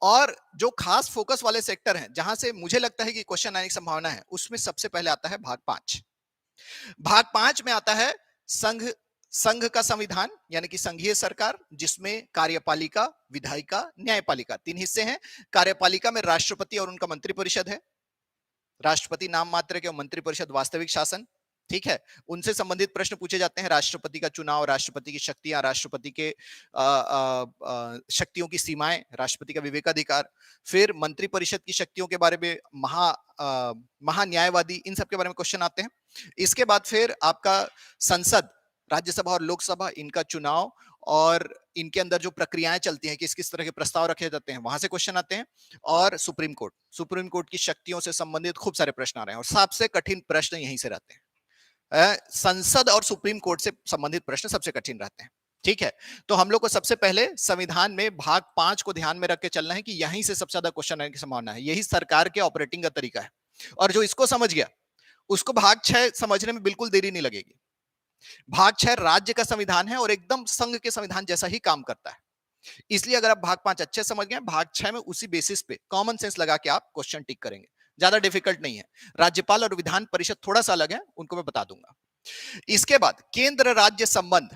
S1: और जो खास फोकस वाले सेक्टर हैं जहां से मुझे लगता है कि क्वेश्चन आने की संभावना है, उसमें सबसे पहले आता है भाग 5। भाग 5 में आता है संघ संघ का संविधान यानी कि संघीय सरकार, जिसमें कार्यपालिका, विधायिका, न्यायपालिका 3 हिस्से हैं। कार्यपालिका में राष्ट्रपति और उनका मंत्रिपरिषद है। राष्ट्रपति नाम मात्र के और मंत्रिपरिषद वास्तविक शासन। ठीक है, उनसे संबंधित प्रश्न पूछे जाते हैं। राष्ट्रपति का चुनाव, राष्ट्रपति की शक्तियां, राष्ट्रपति के शक्तियों की सीमाएं, राष्ट्रपति का विवेकाधिकार, फिर मंत्रिपरिषद की शक्तियों के बारे में, महान्यायवादी, इन सब के बारे में क्वेश्चन आते हैं। इसके बाद फिर आपका संसद, राज्यसभा और लोकसभा, इनका चुनाव और इनके अंदर जो प्रक्रियाएं चलती हैं, किस किस तरह के प्रस्ताव रखे जाते हैं, वहां से क्वेश्चन आते हैं। और सुप्रीम कोर्ट की शक्तियों से संबंधित खूब सारे प्रश्न आ रहे हैं और सबसे कठिन प्रश्न यहीं से रहते हैं। संसद और सुप्रीम कोर्ट से संबंधित प्रश्न सबसे कठिन रहते हैं। ठीक है, तो हम लोग को सबसे पहले संविधान में भाग 5 को ध्यान में रख के चलना है कि यहीं से सबसे ज्यादा क्वेश्चन आने की संभावना है। यही सरकार के ऑपरेटिंग का तरीका है और जो इसको समझ गया उसको भाग 6 समझने में बिल्कुल देरी नहीं लगेगी। भाग 6 राज्य का संविधान है और एकदम संघ के संविधान जैसा ही काम करता है। इसलिए अगर आप भाग 5 अच्छे समझ गए, भाग 6 में उसी बेसिस पे कॉमन सेंस लगा के आप क्वेश्चन टिक करेंगे। ज्यादा डिफिकल्ट नहीं है। राज्यपाल और विधान परिषद थोड़ा सा अलग है, उनको मैं बता दूंगा। इसके बाद केंद्र राज्य संबंध,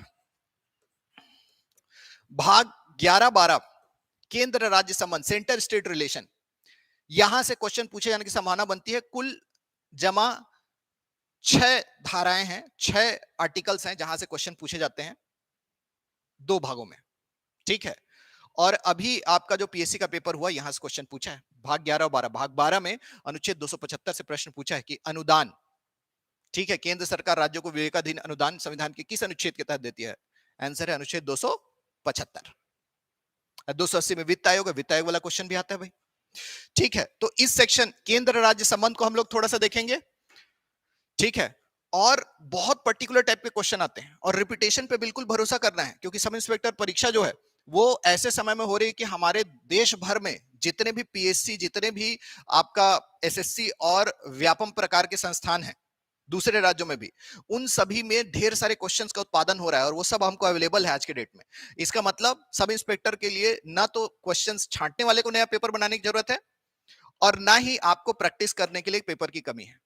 S1: भाग 11-12 केंद्र राज्य संबंध, सेंटर स्टेट रिलेशन, यहां से क्वेश्चन पूछे जाने की संभावना बनती है। कुल जमा 6 धाराएं हैं, 6 आर्टिकल्स हैं जहां से क्वेश्चन पूछे जाते हैं 2 भागों में। ठीक है, और अभी आपका जो पीएससी का पेपर हुआ यहां से क्वेश्चन पूछा है भाग 11 और 12। भाग 12 में अनुच्छेद 275 से प्रश्न पूछा है कि अनुदान, ठीक है, केंद्र सरकार राज्यों को विवेकाधीन अनुदान संविधान के किस अनुच्छेद के तहत देती है? आंसर है अनुच्छेद 275। 280 में वित्त आयोग है, वित्त आयोग वाला क्वेश्चन भी आता है भाई। ठीक है, तो इस सेक्शन केंद्र राज्य संबंध को हम लोग थोड़ा सा देखेंगे। ठीक है, और बहुत पर्टिकुलर टाइप के क्वेश्चन आते हैं और रिपीटेशन पे बिल्कुल भरोसा करना है, क्योंकि सब इंस्पेक्टर परीक्षा जो है वो ऐसे समय में हो रही है कि हमारे देश भर में जितने भी पीएससी, जितने भी आपका एसएससी और व्यापम प्रकार के संस्थान हैं दूसरे राज्यों में भी, उन सभी में ढेर सारे क्वेश्चंस का उत्पादन हो रहा है और वो सब हमको अवेलेबल है आज के डेट में। इसका मतलब सब इंस्पेक्टर के लिए ना तो क्वेश्चंस छांटने वाले को नया पेपर बनाने की जरूरत है और ना ही आपको प्रैक्टिस करने के लिए पेपर की कमी है।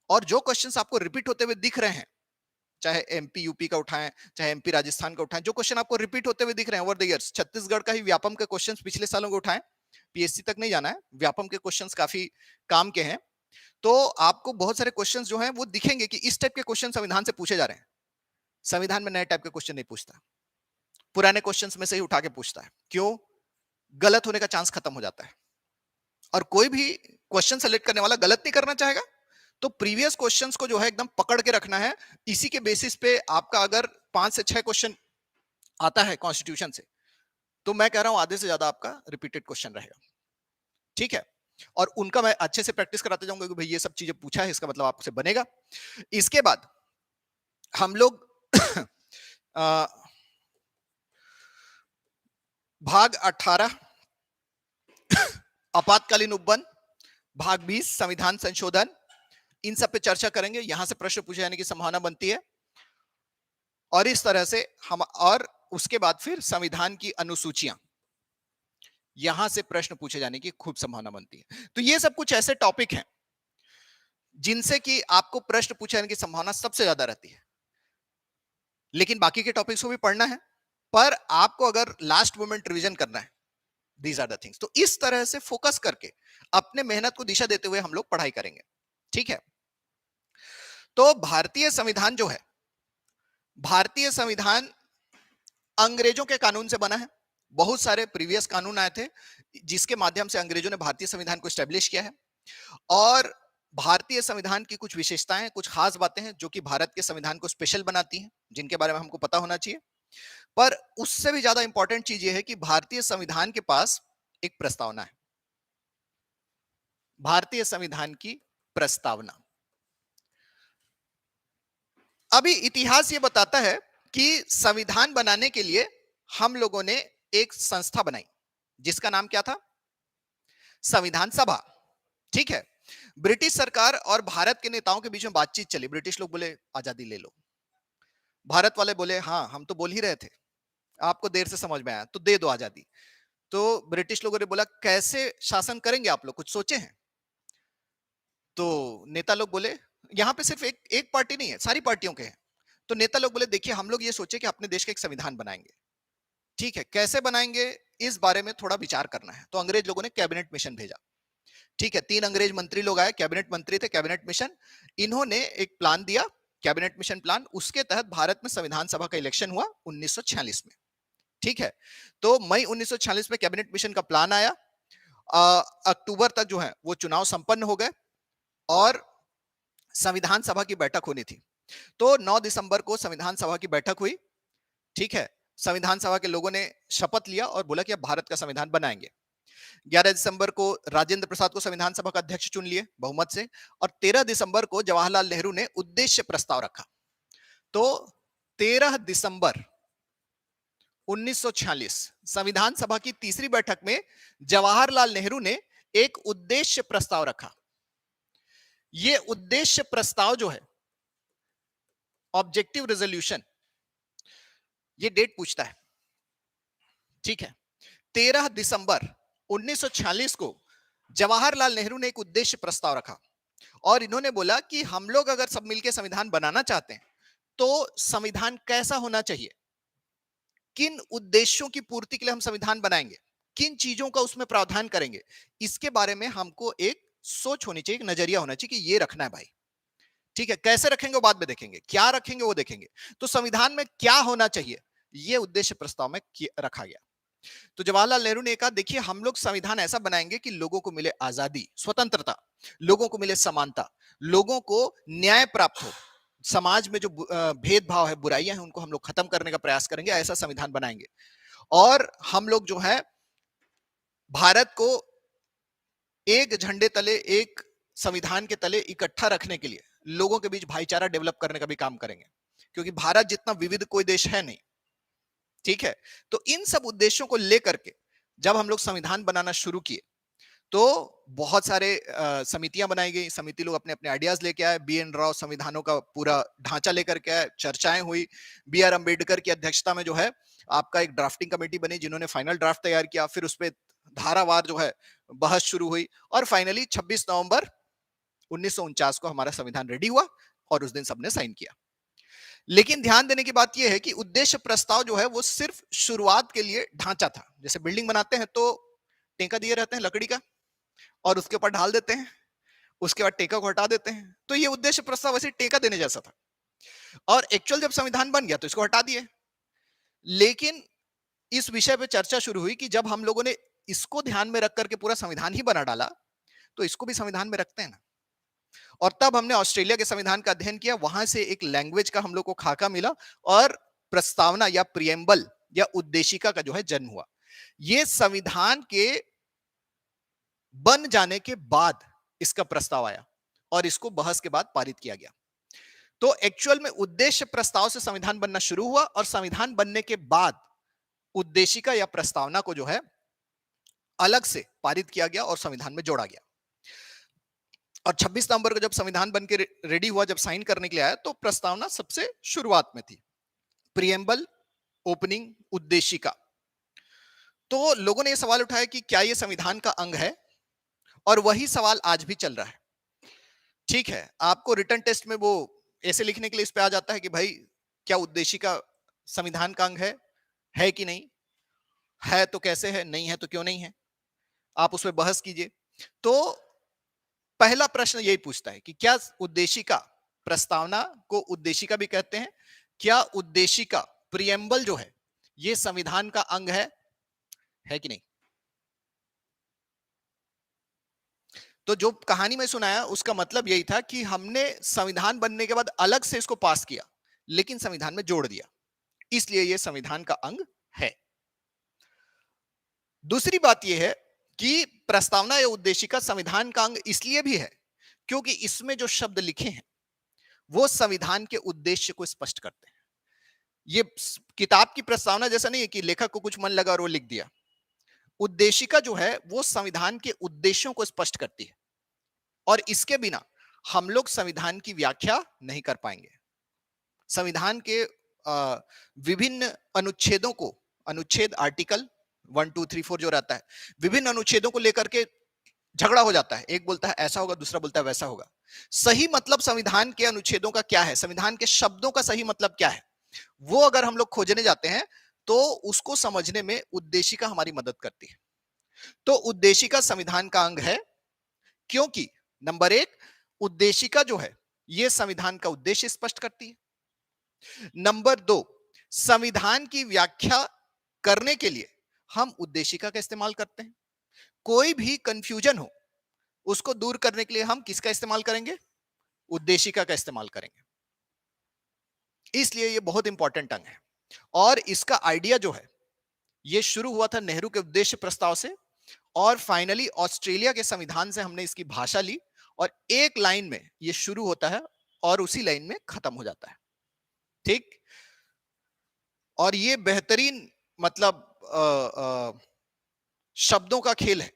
S1: और जो क्वेश्चंस आपको रिपीट होते हुए दिख रहे हैं, चाहे एमपी यूपी का उठाएं, चाहे एमपी राजस्थान का उठाएं, जो क्वेश्चन आपको रिपीट होते हुए दिख रहे हैं ओवर द इयर्स, छत्तीसगढ़ का ही व्यापम के क्वेश्चंस पिछले सालों को उठाएं, पीएससी तक नहीं जाना है, व्यापम के क्वेश्चंस काफी काम के हैं, तो आपको बहुत सारे क्वेश्चंस जो हैं वो दिखेंगे कि इस टाइप के क्वेश्चन संविधान से पूछे जा रहे हैं। संविधान में नए टाइप के क्वेश्चन नहीं पूछता, पुराने क्वेश्चंस में से ही उठा के पूछता है। क्यों? गलत होने का चांस खत्म हो जाता है और कोई भी क्वेश्चन सेलेक्ट करने वाला गलत नहीं करना चाहेगा, तो प्रीवियस क्वेश्चंस को जो है एकदम पकड़ के रखना है। इसी के बेसिस पे आपका अगर 5 से 6 क्वेश्चन आता है कॉन्स्टिट्यूशन से, तो मैं कह रहा हूं आधे से ज्यादा आपका रिपीटेड क्वेश्चन रहेगा। ठीक है, और उनका मैं अच्छे से प्रैक्टिस कराते जाऊंगा कि भाई ये सब चीजें पूछा है, इसका मतलब आपसे बनेगा। इसके बाद हम लोग भाग 18 आपातकालीन उपबंध, भाग 20 संविधान संशोधन, इन सब पे चर्चा करेंगे। यहां से प्रश्न पूछे जाने की संभावना बनती है और इस तरह से हम, और उसके बाद फिर संविधान की अनुसूचियां, यहां से प्रश्न पूछे जाने की खूब संभावना बनती है। तो ये सब कुछ ऐसे टॉपिक हैं जिनसे कि आपको प्रश्न पूछे जाने की संभावना सबसे ज्यादा रहती है, लेकिन बाकी के टॉपिक्स को भी पढ़ना है, पर आपको अगर लास्ट मोमेंट रिवीजन करना है, दीज आर द थिंग्स। तो इस तरह से फोकस करके अपने मेहनत को दिशा देते हुए हम लोग पढ़ाई करेंगे। ठीक है, तो भारतीय संविधान जो है, भारतीय संविधान अंग्रेजों के कानून से बना है। बहुत सारे प्रीवियस कानून आए थे जिसके माध्यम से अंग्रेजों ने भारतीय संविधान को एस्टेब्लिश किया है, और भारतीय संविधान की कुछ विशेषताएं, कुछ खास बातें हैं जो कि भारत के संविधान को स्पेशल बनाती हैं, जिनके बारे में हमको पता होना चाहिए। पर उससे भी ज्यादा इंपॉर्टेंट चीज यह है कि भारतीय संविधान के पास एक प्रस्तावना है, भारतीय संविधान की प्रस्तावना। अभी इतिहास ये बताता है कि संविधान बनाने के लिए हम लोगों ने एक संस्था बनाई जिसका नाम क्या था? संविधान सभा। ठीक है, ब्रिटिश सरकार और भारत के नेताओं के बीच में बातचीत चली। ब्रिटिश लोग बोले आजादी ले लो, भारत वाले बोले हाँ हम तो बोल ही रहे थे, आपको देर से समझ में आया तो दे दो आजादी। तो ब्रिटिश लोगों ने बोला कैसे शासन करेंगे आप लोग, कुछ सोचे हैं? तो नेता लोग बोले, यहां पे सिर्फ एक एक पार्टी नहीं है, सारी पार्टियों के हैं। तो नेता लोग बोले देखिए हम लोग ये सोचे कि अपने देश का एक संविधान बनाएंगे। ठीक है, कैसे बनाएंगे इस बारे में थोड़ा विचार करना है। तो अंग्रेज लोगों ने कैबिनेट मिशन भेजा। ठीक है, 3 अंग्रेज मंत्री लोग आए, कैबिनेट मंत्री थे, कैबिनेट मिशन। इन्होंने एक प्लान दिया, कैबिनेट मिशन प्लान। उसके तहत भारत में संविधान सभा का इलेक्शन हुआ 1946 में। ठीक है, तो मई 1946 में कैबिनेट मिशन का प्लान आया। अक्टूबर तक जो है वो चुनाव संपन्न हो गए और संविधान सभा की बैठक होनी थी। तो 9 दिसंबर को संविधान सभा की बैठक हुई। ठीक है, संविधान सभा के लोगों ने शपथ लिया और बोला कि अब भारत का संविधान बनाएंगे। 11 दिसंबर को राजेंद्र प्रसाद को संविधान सभा का अध्यक्ष चुन लिए बहुमत से, और 13 दिसंबर को जवाहरलाल नेहरू ने उद्देश्य प्रस्ताव रखा। तो 13 दिसंबर 1946 संविधान सभा की तीसरी बैठक में जवाहरलाल नेहरू ने एक उद्देश्य प्रस्ताव रखा। यह उद्देश्य प्रस्ताव जो है, ऑब्जेक्टिव रेजोल्यूशन, ये डेट पूछता है। ठीक है, 13 दिसंबर 1946 को जवाहरलाल नेहरू ने एक उद्देश्य प्रस्ताव रखा और इन्होंने बोला कि हम लोग अगर सब मिलकर संविधान बनाना चाहते हैं तो संविधान कैसा होना चाहिए, किन उद्देश्यों की पूर्ति के लिए हम संविधान बनाएंगे, किन चीजों का उसमें प्रावधान करेंगे, इसके बारे में हमको एक सोच होनी चाहिए, एक नजरिया होना चाहिए कि ये रखना है भाई। ठीक है, कैसे रखेंगे वो बाद में देखेंगे, क्या रखेंगे वो देखेंगे। तो संविधान में क्या होना चाहिए, ये उद्देश्य प्रस्ताव में रखा गया। तो जवाहरलाल नेहरू ने कहा देखिए हम लोग संविधान ऐसा बनाएंगे कि लोगों को मिले आजादी, स्वतंत्रता, लोगों को मिले समानता, लोगों को न्याय प्राप्त हो, समाज में जो भेदभाव है, बुराइयां हैं, उनको हम लोग खत्म करने का प्रयास करेंगे, ऐसा संविधान बनाएंगे। और हम लोग जो है भारत को एक झंडे तले, एक संविधान के तले इकट्ठा रखने के लिए लोगों के बीच भाईचारा डेवलप करने का भी काम करेंगे, क्योंकि भारत जितना विविध कोई देश है नहीं। ठीक है, तो इन सब उद्देश्यों को लेकर के जब हम लोग संविधान बनाना शुरू किए तो बहुत सारे समितियां बनाई गई। समिति लोग अपने अपने आइडियाज लेके आए। बी.एन. राव संविधानों का पूरा ढांचा लेकर के आए, चर्चाएं हुई। बी.आर. अम्बेडकर की अध्यक्षता में जो है आपका एक ड्राफ्टिंग कमेटी बनी जिन्होंने फाइनल ड्राफ्ट तैयार किया। फिर उस पर धारावार जो है बहस शुरू हुई और फाइनली 26 नवंबर 1949 को हमारा संविधान रेडी हुआ और उस दिन सबने साइन किया। लेकिन ध्यान देने की बात यह है कि उद्देश्य प्रस्ताव जो है वो सिर्फ शुरुआत के लिए ढांचा था। जैसे बिल्डिंग बनाते हैं तो टेका दिए रहते हैं लकड़ी का और उसके ऊपर ढाल देते हैं, उसके बाद टेका को हटा देते हैं। तो ये उद्देश्य प्रस्ताव वैसे टेका देने जैसा था और एक्चुअल जब संविधान बन गया तो इसको हटा दिए। लेकिन इस विषय पे चर्चा शुरू हुई कि जब हम लोगों ने इसको ध्यान में रख करके पूरा संविधान ही बना डाला तो इसको भी संविधान में रखते हैं ना। और तब हमने ऑस्ट्रेलिया के संविधान का अध्ययन किया, वहां से एक लैंग्वेज का हम लोग को खाका मिला और प्रस्तावना या प्रियम्बल या उद्देशिका का जो है जन्म हुआ। यह संविधान के बन जाने के बाद इसका प्रस्ताव आया और इसको बहस के बाद पारित किया गया। तो एक्चुअल में उद्देश्य प्रस्ताव से संविधान बनना शुरू हुआ और संविधान बनने के बाद उद्देशिका या प्रस्तावना को जो है अलग से पारित किया गया और संविधान में जोड़ा गया। और 26 नवंबर को जब संविधान बन के रेडी हुआ, जब साइन करने के लिए आया, तो प्रस्तावना सबसे शुरुआत में थी, प्रियम्बल, ओपनिंग, उद्देशिका। तो लोगों ने यह सवाल उठाया कि क्या यह संविधान का अंग है, और वही सवाल आज भी चल रहा है। ठीक है, आपको रिटन टेस्ट में वो ऐसे लिखने के लिए इस पे आ जाता है कि भाई क्या उद्देशिका संविधान का अंग है कि नहीं है, तो कैसे है, नहीं है तो क्यों नहीं है, आप उस पर बहस कीजिए। तो पहला प्रश्न यही पूछता है कि क्या उद्देशिका, प्रस्तावना को उद्देशिका भी कहते हैं, क्या उद्देशिका प्रियम्बल जो है ये संविधान का अंग है कि नहीं। तो जो कहानी में सुनाया उसका मतलब यही था कि हमने संविधान बनने के बाद अलग से इसको पास किया लेकिन संविधान में जोड़ दिया, इसलिए यह संविधान का अंग है। दूसरी बात यह है कि प्रस्तावना या उद्देशिका संविधान का अंग इसलिए भी है क्योंकि इसमें जो शब्द लिखे हैं वो संविधान के उद्देश्य को स्पष्ट करते हैं। ये किताब की प्रस्तावना जैसा नहीं है कि लेखक को कुछ मन लगा और वो लिख दिया। उद्देशिका जो है वो संविधान के उद्देश्यों को स्पष्ट करती है और इसके बिना हम लोग संविधान की व्याख्या नहीं कर पाएंगे। संविधान के विभिन्न अनुच्छेदों को, अनुच्छेद आर्टिकल 1, 2, 3, 4 जो रहता है, विभिन्न अनुच्छेदों को लेकर के झगड़ा हो जाता है, एक बोलता है ऐसा होगा, दूसरा बोलता है वैसा होगा। सही मतलब संविधान के अनुच्छेदों का क्या है, संविधान के शब्दों का सही मतलब क्या है, वो अगर हम लोग खोजने जाते हैं तो उसको समझने में उद्देशिका हमारी मदद करती है। तो उद्देशिका संविधान का अंग है, क्योंकि नंबर एक, उद्देशिका जो है यह संविधान का उद्देश्य स्पष्ट करती है। नंबर दो, संविधान की व्याख्या करने के लिए हम उद्देशिका का इस्तेमाल करते हैं। कोई भी कंफ्यूजन हो उसको दूर करने के लिए हम किसका इस्तेमाल करेंगे, उद्देशिका का इस्तेमाल करेंगे। इसलिए यह बहुत इंपॉर्टेंट अंग है। और इसका आइडिया जो है यह शुरू हुआ था नेहरू के उद्देश्य प्रस्ताव से, और फाइनली ऑस्ट्रेलिया के संविधान से हमने इसकी भाषा ली, और एक लाइन में यह शुरू होता है और उसी लाइन में खत्म हो जाता है। ठीक, और यह बेहतरीन मतलब शब्दों का खेल है।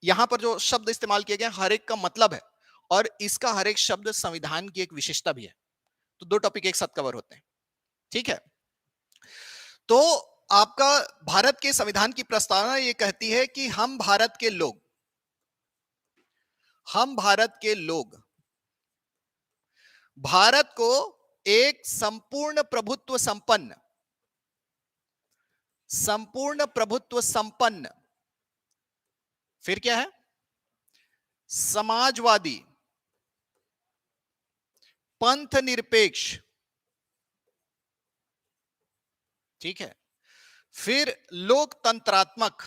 S1: यहां पर जो शब्द इस्तेमाल किए गए हर एक का मतलब है, और इसका हर एक शब्द संविधान की एक विशेषता भी है। तो दो टॉपिक एक साथ कवर होते हैं। ठीक है, तो आपका भारत के संविधान की प्रस्तावना यह कहती है कि हम भारत के लोग भारत को एक संपूर्ण प्रभुत्व संपन्न, फिर क्या है, समाजवादी, पंथ निरपेक्ष, ठीक है, फिर लोकतंत्रात्मक,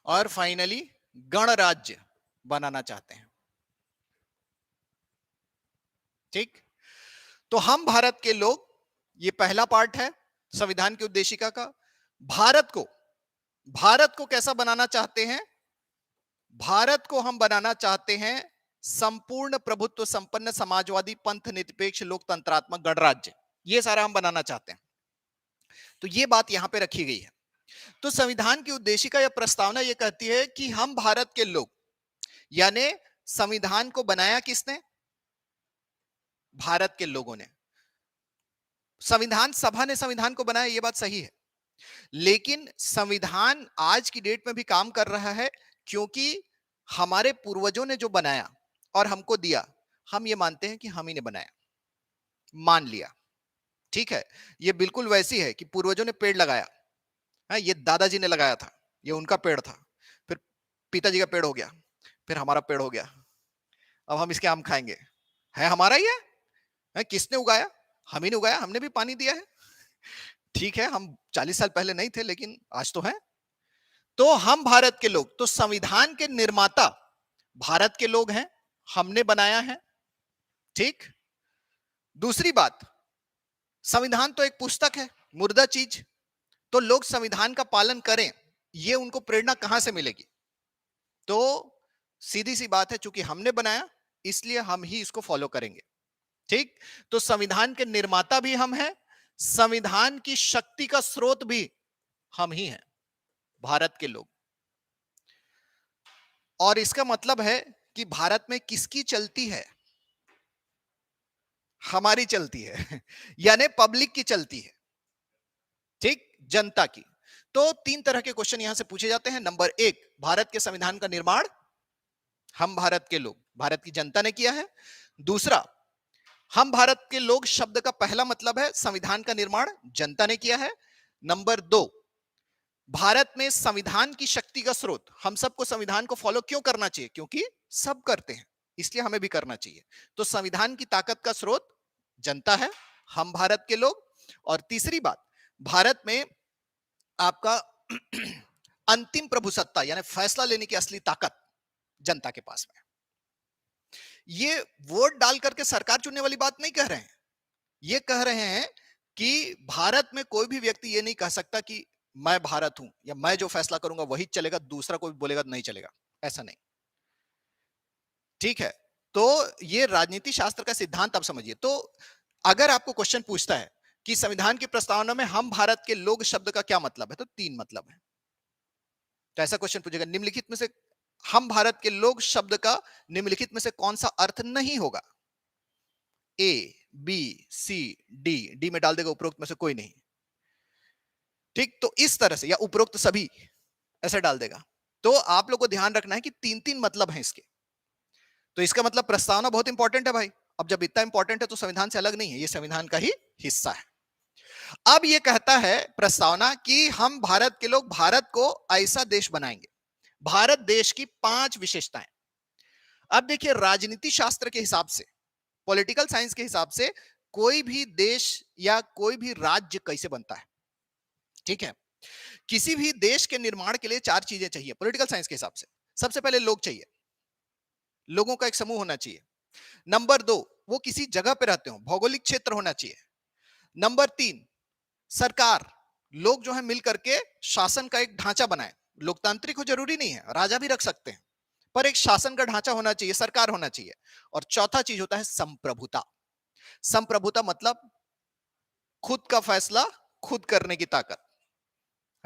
S1: और फाइनली गणराज्य बनाना चाहते हैं। ठीक, तो हम भारत के लोग, ये पहला पार्ट है संविधान की उद्देशिका का। भारत को कैसा बनाना चाहते हैं, भारत को हम बनाना चाहते हैं संपूर्ण प्रभुत्व संपन्न, समाजवादी, पंथ निरपेक्ष, लोकतंत्रात्मक, गणराज्य, ये सारा हम बनाना चाहते हैं। तो ये बात यहां पे रखी गई है। तो संविधान की उद्देशिका या प्रस्तावना यह कहती है कि हम भारत के लोग, यानी संविधान को बनाया किसने, भारत के लोगों ने। संविधान सभा ने संविधान को बनाया, यह बात सही है, लेकिन संविधान आज की डेट में भी काम कर रहा है, क्योंकि हमारे पूर्वजों ने जो बनाया और हमको दिया, हम ये मानते हैं कि हम ही ने बनाया, मान लिया। ठीक है, ये बिल्कुल वैसी है कि पूर्वजों ने पेड़ लगाया, ये दादाजी ने लगाया था, ये उनका पेड़ था, फिर पिताजी का पेड़ हो गया, फिर हमारा पेड़ हो गया, अब हम इसके आम खाएंगे, है हमारा ही है, किसने उगाया, हम ही ने उगाया, हमने भी पानी दिया है। ठीक है, हम 40 साल पहले नहीं थे, लेकिन आज तो है। तो हम भारत के लोग, तो संविधान के निर्माता भारत के लोग हैं, हमने बनाया है। ठीक, दूसरी बात, संविधान तो एक पुस्तक है, मुर्दा चीज, तो लोग संविधान का पालन करें, ये उनको प्रेरणा कहां से मिलेगी। तो सीधी सी बात है, चूंकि हमने बनाया इसलिए हम ही इसको फॉलो करेंगे। ठीक, तो संविधान के निर्माता भी हम हैं, संविधान की शक्ति का स्रोत भी हम ही हैं, भारत के लोग। और इसका मतलब है कि भारत में किसकी चलती है, हमारी चलती है, यानी पब्लिक की चलती है। ठीक, जनता की। तो तीन तरह के क्वेश्चन यहां से पूछे जाते हैं। नंबर एक, भारत के संविधान का निर्माण हम भारत के लोग, भारत की जनता ने किया है। दूसरा, हम भारत के लोग शब्द का पहला मतलब है संविधान का निर्माण जनता ने किया है। नंबर दो, भारत में संविधान की शक्ति का स्रोत, हम सबको संविधान को फॉलो क्यों करना चाहिए, क्योंकि सब करते हैं इसलिए हमें भी करना चाहिए। तो संविधान की ताकत का स्रोत जनता है, हम भारत के लोग। और तीसरी बात, भारत में आपका अंतिम प्रभुसत्ता यानी फैसला लेने की असली ताकत जनता के पास में। ये वोट डाल करके सरकार चुनने वाली बात नहीं कह रहे हैं, ये कह रहे हैं कि भारत में कोई भी व्यक्ति ये नहीं कह सकता कि मैं भारत हूं या मैं जो फैसला करूंगा वही चलेगा, दूसरा कोई बोलेगा नहीं चलेगा, ऐसा नहीं। ठीक है, तो ये राजनीति शास्त्र का सिद्धांत आप समझिए। तो अगर आपको क्वेश्चन पूछता है कि संविधान की प्रस्तावना में हम भारत के लोग शब्द का क्या मतलब है, तो तीन मतलब है। तो ऐसा क्वेश्चन पूछेगा, निम्नलिखित में से हम भारत के लोग शब्द का निम्नलिखित में से कौन सा अर्थ नहीं होगा, ए, बी, सी, डी, डी में डाल देगा उपरोक्त में से कोई नहीं। ठीक, तो इस तरह से या उपरोक्त सभी, ऐसे डाल देगा। तो आप लोग को ध्यान रखना है कि तीन तीन मतलब हैं इसके। तो इसका मतलब प्रस्तावना बहुत इंपॉर्टेंट है भाई। अब जब इतना इंपॉर्टेंट है तो संविधान से अलग नहीं है, ये संविधान का ही हिस्सा है। अब ये कहता है प्रस्तावना कि हम भारत के लोग भारत को ऐसा देश बनाएंगे, भारत देश की 5 विशेषताएं। अब देखिए, राजनीति शास्त्र के हिसाब से, पॉलिटिकल साइंस के हिसाब से कोई भी देश या कोई भी राज्य कैसे बनता है, ठीक है। किसी भी देश के निर्माण के लिए 4 चीजें चाहिए पॉलिटिकल साइंस के हिसाब से। सबसे पहले लोग चाहिए, लोगों का एक समूह होना चाहिए। नंबर 2, वो किसी जगह पे रहते हो, भौगोलिक क्षेत्र होना चाहिए। नंबर 3, सरकार, लोग जो है मिल करके शासन का एक ढांचा बनाए। लोकतांत्रिक हो जरूरी नहीं है, राजा भी रख सकते हैं, पर एक शासन का ढांचा होना चाहिए, सरकार होना चाहिए। और चौथा चीज होता है संप्रभुता। संप्रभुता मतलब खुद का फैसला खुद करने की ताकत,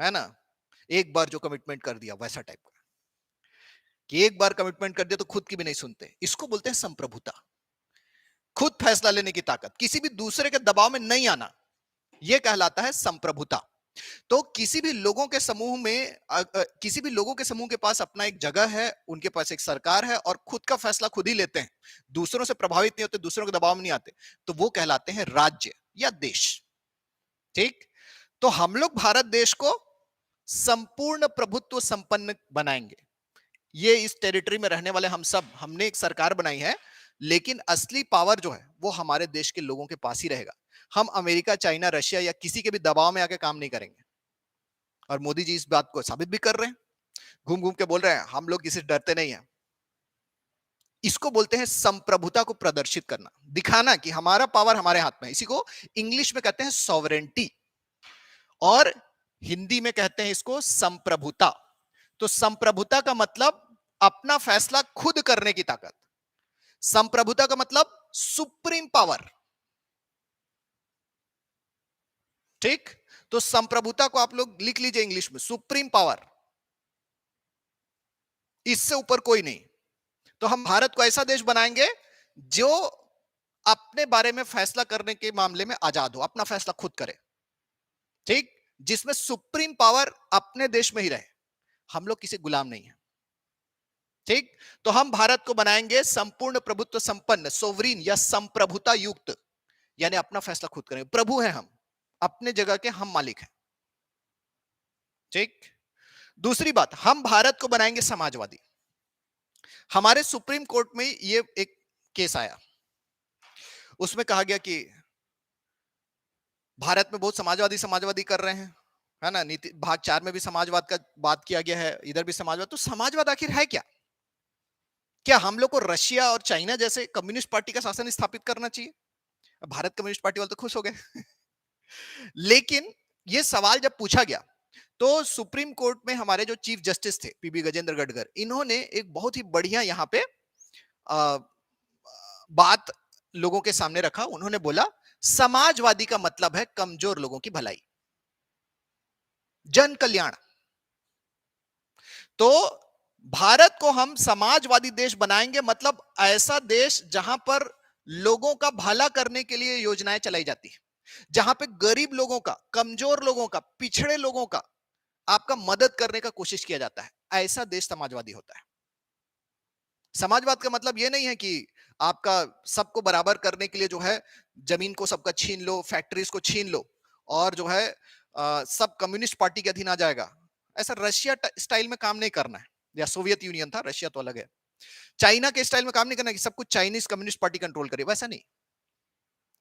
S1: है ना। एक बार जो कमिटमेंट कर दिया वैसा टाइप का, कि एक बार कमिटमेंट कर दिया तो खुद की भी नहीं सुनते, इसको बोलते हैं संप्रभुता। खुद फैसला लेने की ताकत, किसी भी दूसरे के दबाव में नहीं आना, यह कहलाता है संप्रभुता। तो किसी भी लोगों के समूह में किसी भी लोगों के समूह के पास अपना एक जगह है, उनके पास एक सरकार है और खुद का फैसला खुद ही लेते हैं, दूसरों से प्रभावित नहीं होते, दूसरों के दबाव में नहीं आते, तो वो कहलाते हैं राज्य या देश। ठीक। तो हम लोग भारत देश को संपूर्ण प्रभुत्व संपन्न बनाएंगे। ये इस टेरिटरी में रहने वाले हम सब, हमने एक सरकार बनाई है, लेकिन असली पावर जो है वो हमारे देश के लोगों के पास ही रहेगा। हम अमेरिका, चाइना, रशिया या किसी के भी दबाव में आके काम नहीं करेंगे। और मोदी जी इस बात को साबित भी कर रहे हैं, घूम घूम के बोल रहे हैं हम लोग किसी से डरते नहीं है। इसको बोलते हैं संप्रभुता को प्रदर्शित करना, दिखाना कि हमारा पावर हमारे हाथ में है। इसी को इंग्लिश में कहते हैं सॉवरेंटी और हिंदी में कहते हैं इसको संप्रभुता। तो संप्रभुता का मतलब अपना फैसला खुद करने की ताकत, संप्रभुता का मतलब सुप्रीम पावर। ठीक। तो संप्रभुता को आप लोग लिख लीजिए इंग्लिश में, सुप्रीम पावर, इससे ऊपर कोई नहीं। तो हम भारत को ऐसा देश बनाएंगे जो अपने बारे में फैसला करने के मामले में आजाद हो, अपना फैसला खुद करे। ठीक। जिसमें सुप्रीम पावर अपने देश में ही रहे, हम लोग किसी गुलाम नहीं है। ठीक। तो हम भारत को बनाएंगे संपूर्ण प्रभुत्व संपन्न, सोवरीन या संप्रभुता युक्त, यानी अपना फैसला खुद करेंगे, प्रभु हैं हम, अपने जगह के हम मालिक हैं। ठीक। दूसरी बात, हम भारत को बनाएंगे समाजवादी। हमारे सुप्रीम कोर्ट में ये एक केस आया, उसमें कहा गया कि भारत में बहुत समाजवादी समाजवादी कर रहे हैं, है ना। नीति भाग 4 में भी समाजवाद का बात किया गया है, इधर भी समाजवाद। तो समाजवाद आखिर है क्या? क्या हम लोग को रशिया और चाइना जैसे कम्युनिस्ट पार्टी का शासन स्थापित करना चाहिए? भारत कम्युनिस्ट पार्टी वाले तो खुश हो गए लेकिन यह सवाल जब पूछा गया तो सुप्रीम कोर्ट में हमारे जो चीफ जस्टिस थे पीबी गजेंद्र गडकर, इन्होंने एक बहुत ही बढ़िया यहां पे बात लोगों के सामने रखा। उन्होंने बोला समाजवादी का मतलब है कमजोर लोगों की भलाई, जन कल्याण। तो भारत को हम समाजवादी देश बनाएंगे, मतलब ऐसा देश जहां पर लोगों का भला करने के लिए योजनाएं चलाई जाती है, जहां पे गरीब लोगों का, कमजोर लोगों का, पिछड़े लोगों का आपका मदद करने का कोशिश किया जाता है, ऐसा देश समाजवादी होता है। समाजवाद का मतलब यह नहीं है कि आपका सबको बराबर करने के लिए जो है जमीन को सबका छीन लो, फैक्ट्रीज को छीन लो और जो है सब कम्युनिस्ट पार्टी के अधीन आ जाएगा। ऐसा रशिया स्टाइल में काम नहीं करना है, या सोवियत यूनियन था, रशिया तो अलग है। चाइना के स्टाइल में काम नहीं करना कि सब कुछ चाइनीज कम्युनिस्ट पार्टी कंट्रोल करे, वैसा नहीं।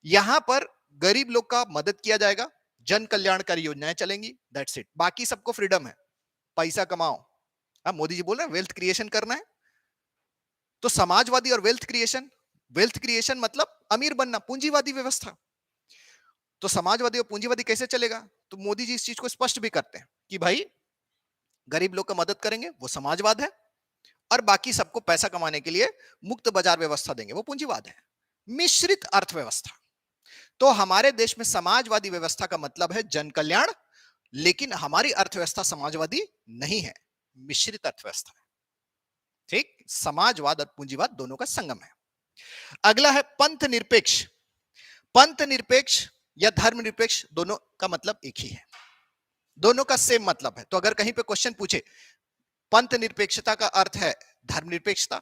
S1: यहां पर गरीब लोग का मदद किया जाएगा, जन कल्याणकारी योजनाएं चलेंगी, दैट्स इट। बाकी सबको फ्रीडम है, पैसा कमाओ। अब मोदी जी बोल रहे हैं वेल्थ क्रिएशन करना है, तो समाजवादी और वेल्थ क्रिएशन मतलब अमीर बनना, पूंजीवादी व्यवस्था। तो समाजवादी और पूंजीवादी कैसे चलेगा? तो मोदी जी इस चीज को स्पष्ट भी करते हैं कि भाई गरीब लोग का मदद करेंगे, वो समाजवाद है, और बाकी सबको पैसा कमाने के लिए मुक्त बाजार व्यवस्था देंगे, वो पूंजीवाद है। मिश्रित अर्थव्यवस्था, तो हमारे देश में समाजवादी व्यवस्था का मतलब है जन कल्याण, लेकिन हमारी अर्थव्यवस्था समाजवादी नहीं है, मिश्रित अर्थव्यवस्था है। ठीक। समाजवाद और पूंजीवाद दोनों का संगम है। अगला है पंथ निरपेक्ष। पंथ निरपेक्ष या धर्म निरपेक्ष, दोनों का मतलब एक ही है। दोनों का सेम मतलब है। तो अगर कहीं पे क्वेश्चन पूछे पंथ निरपेक्षता का अर्थ है धर्मनिरपेक्षता,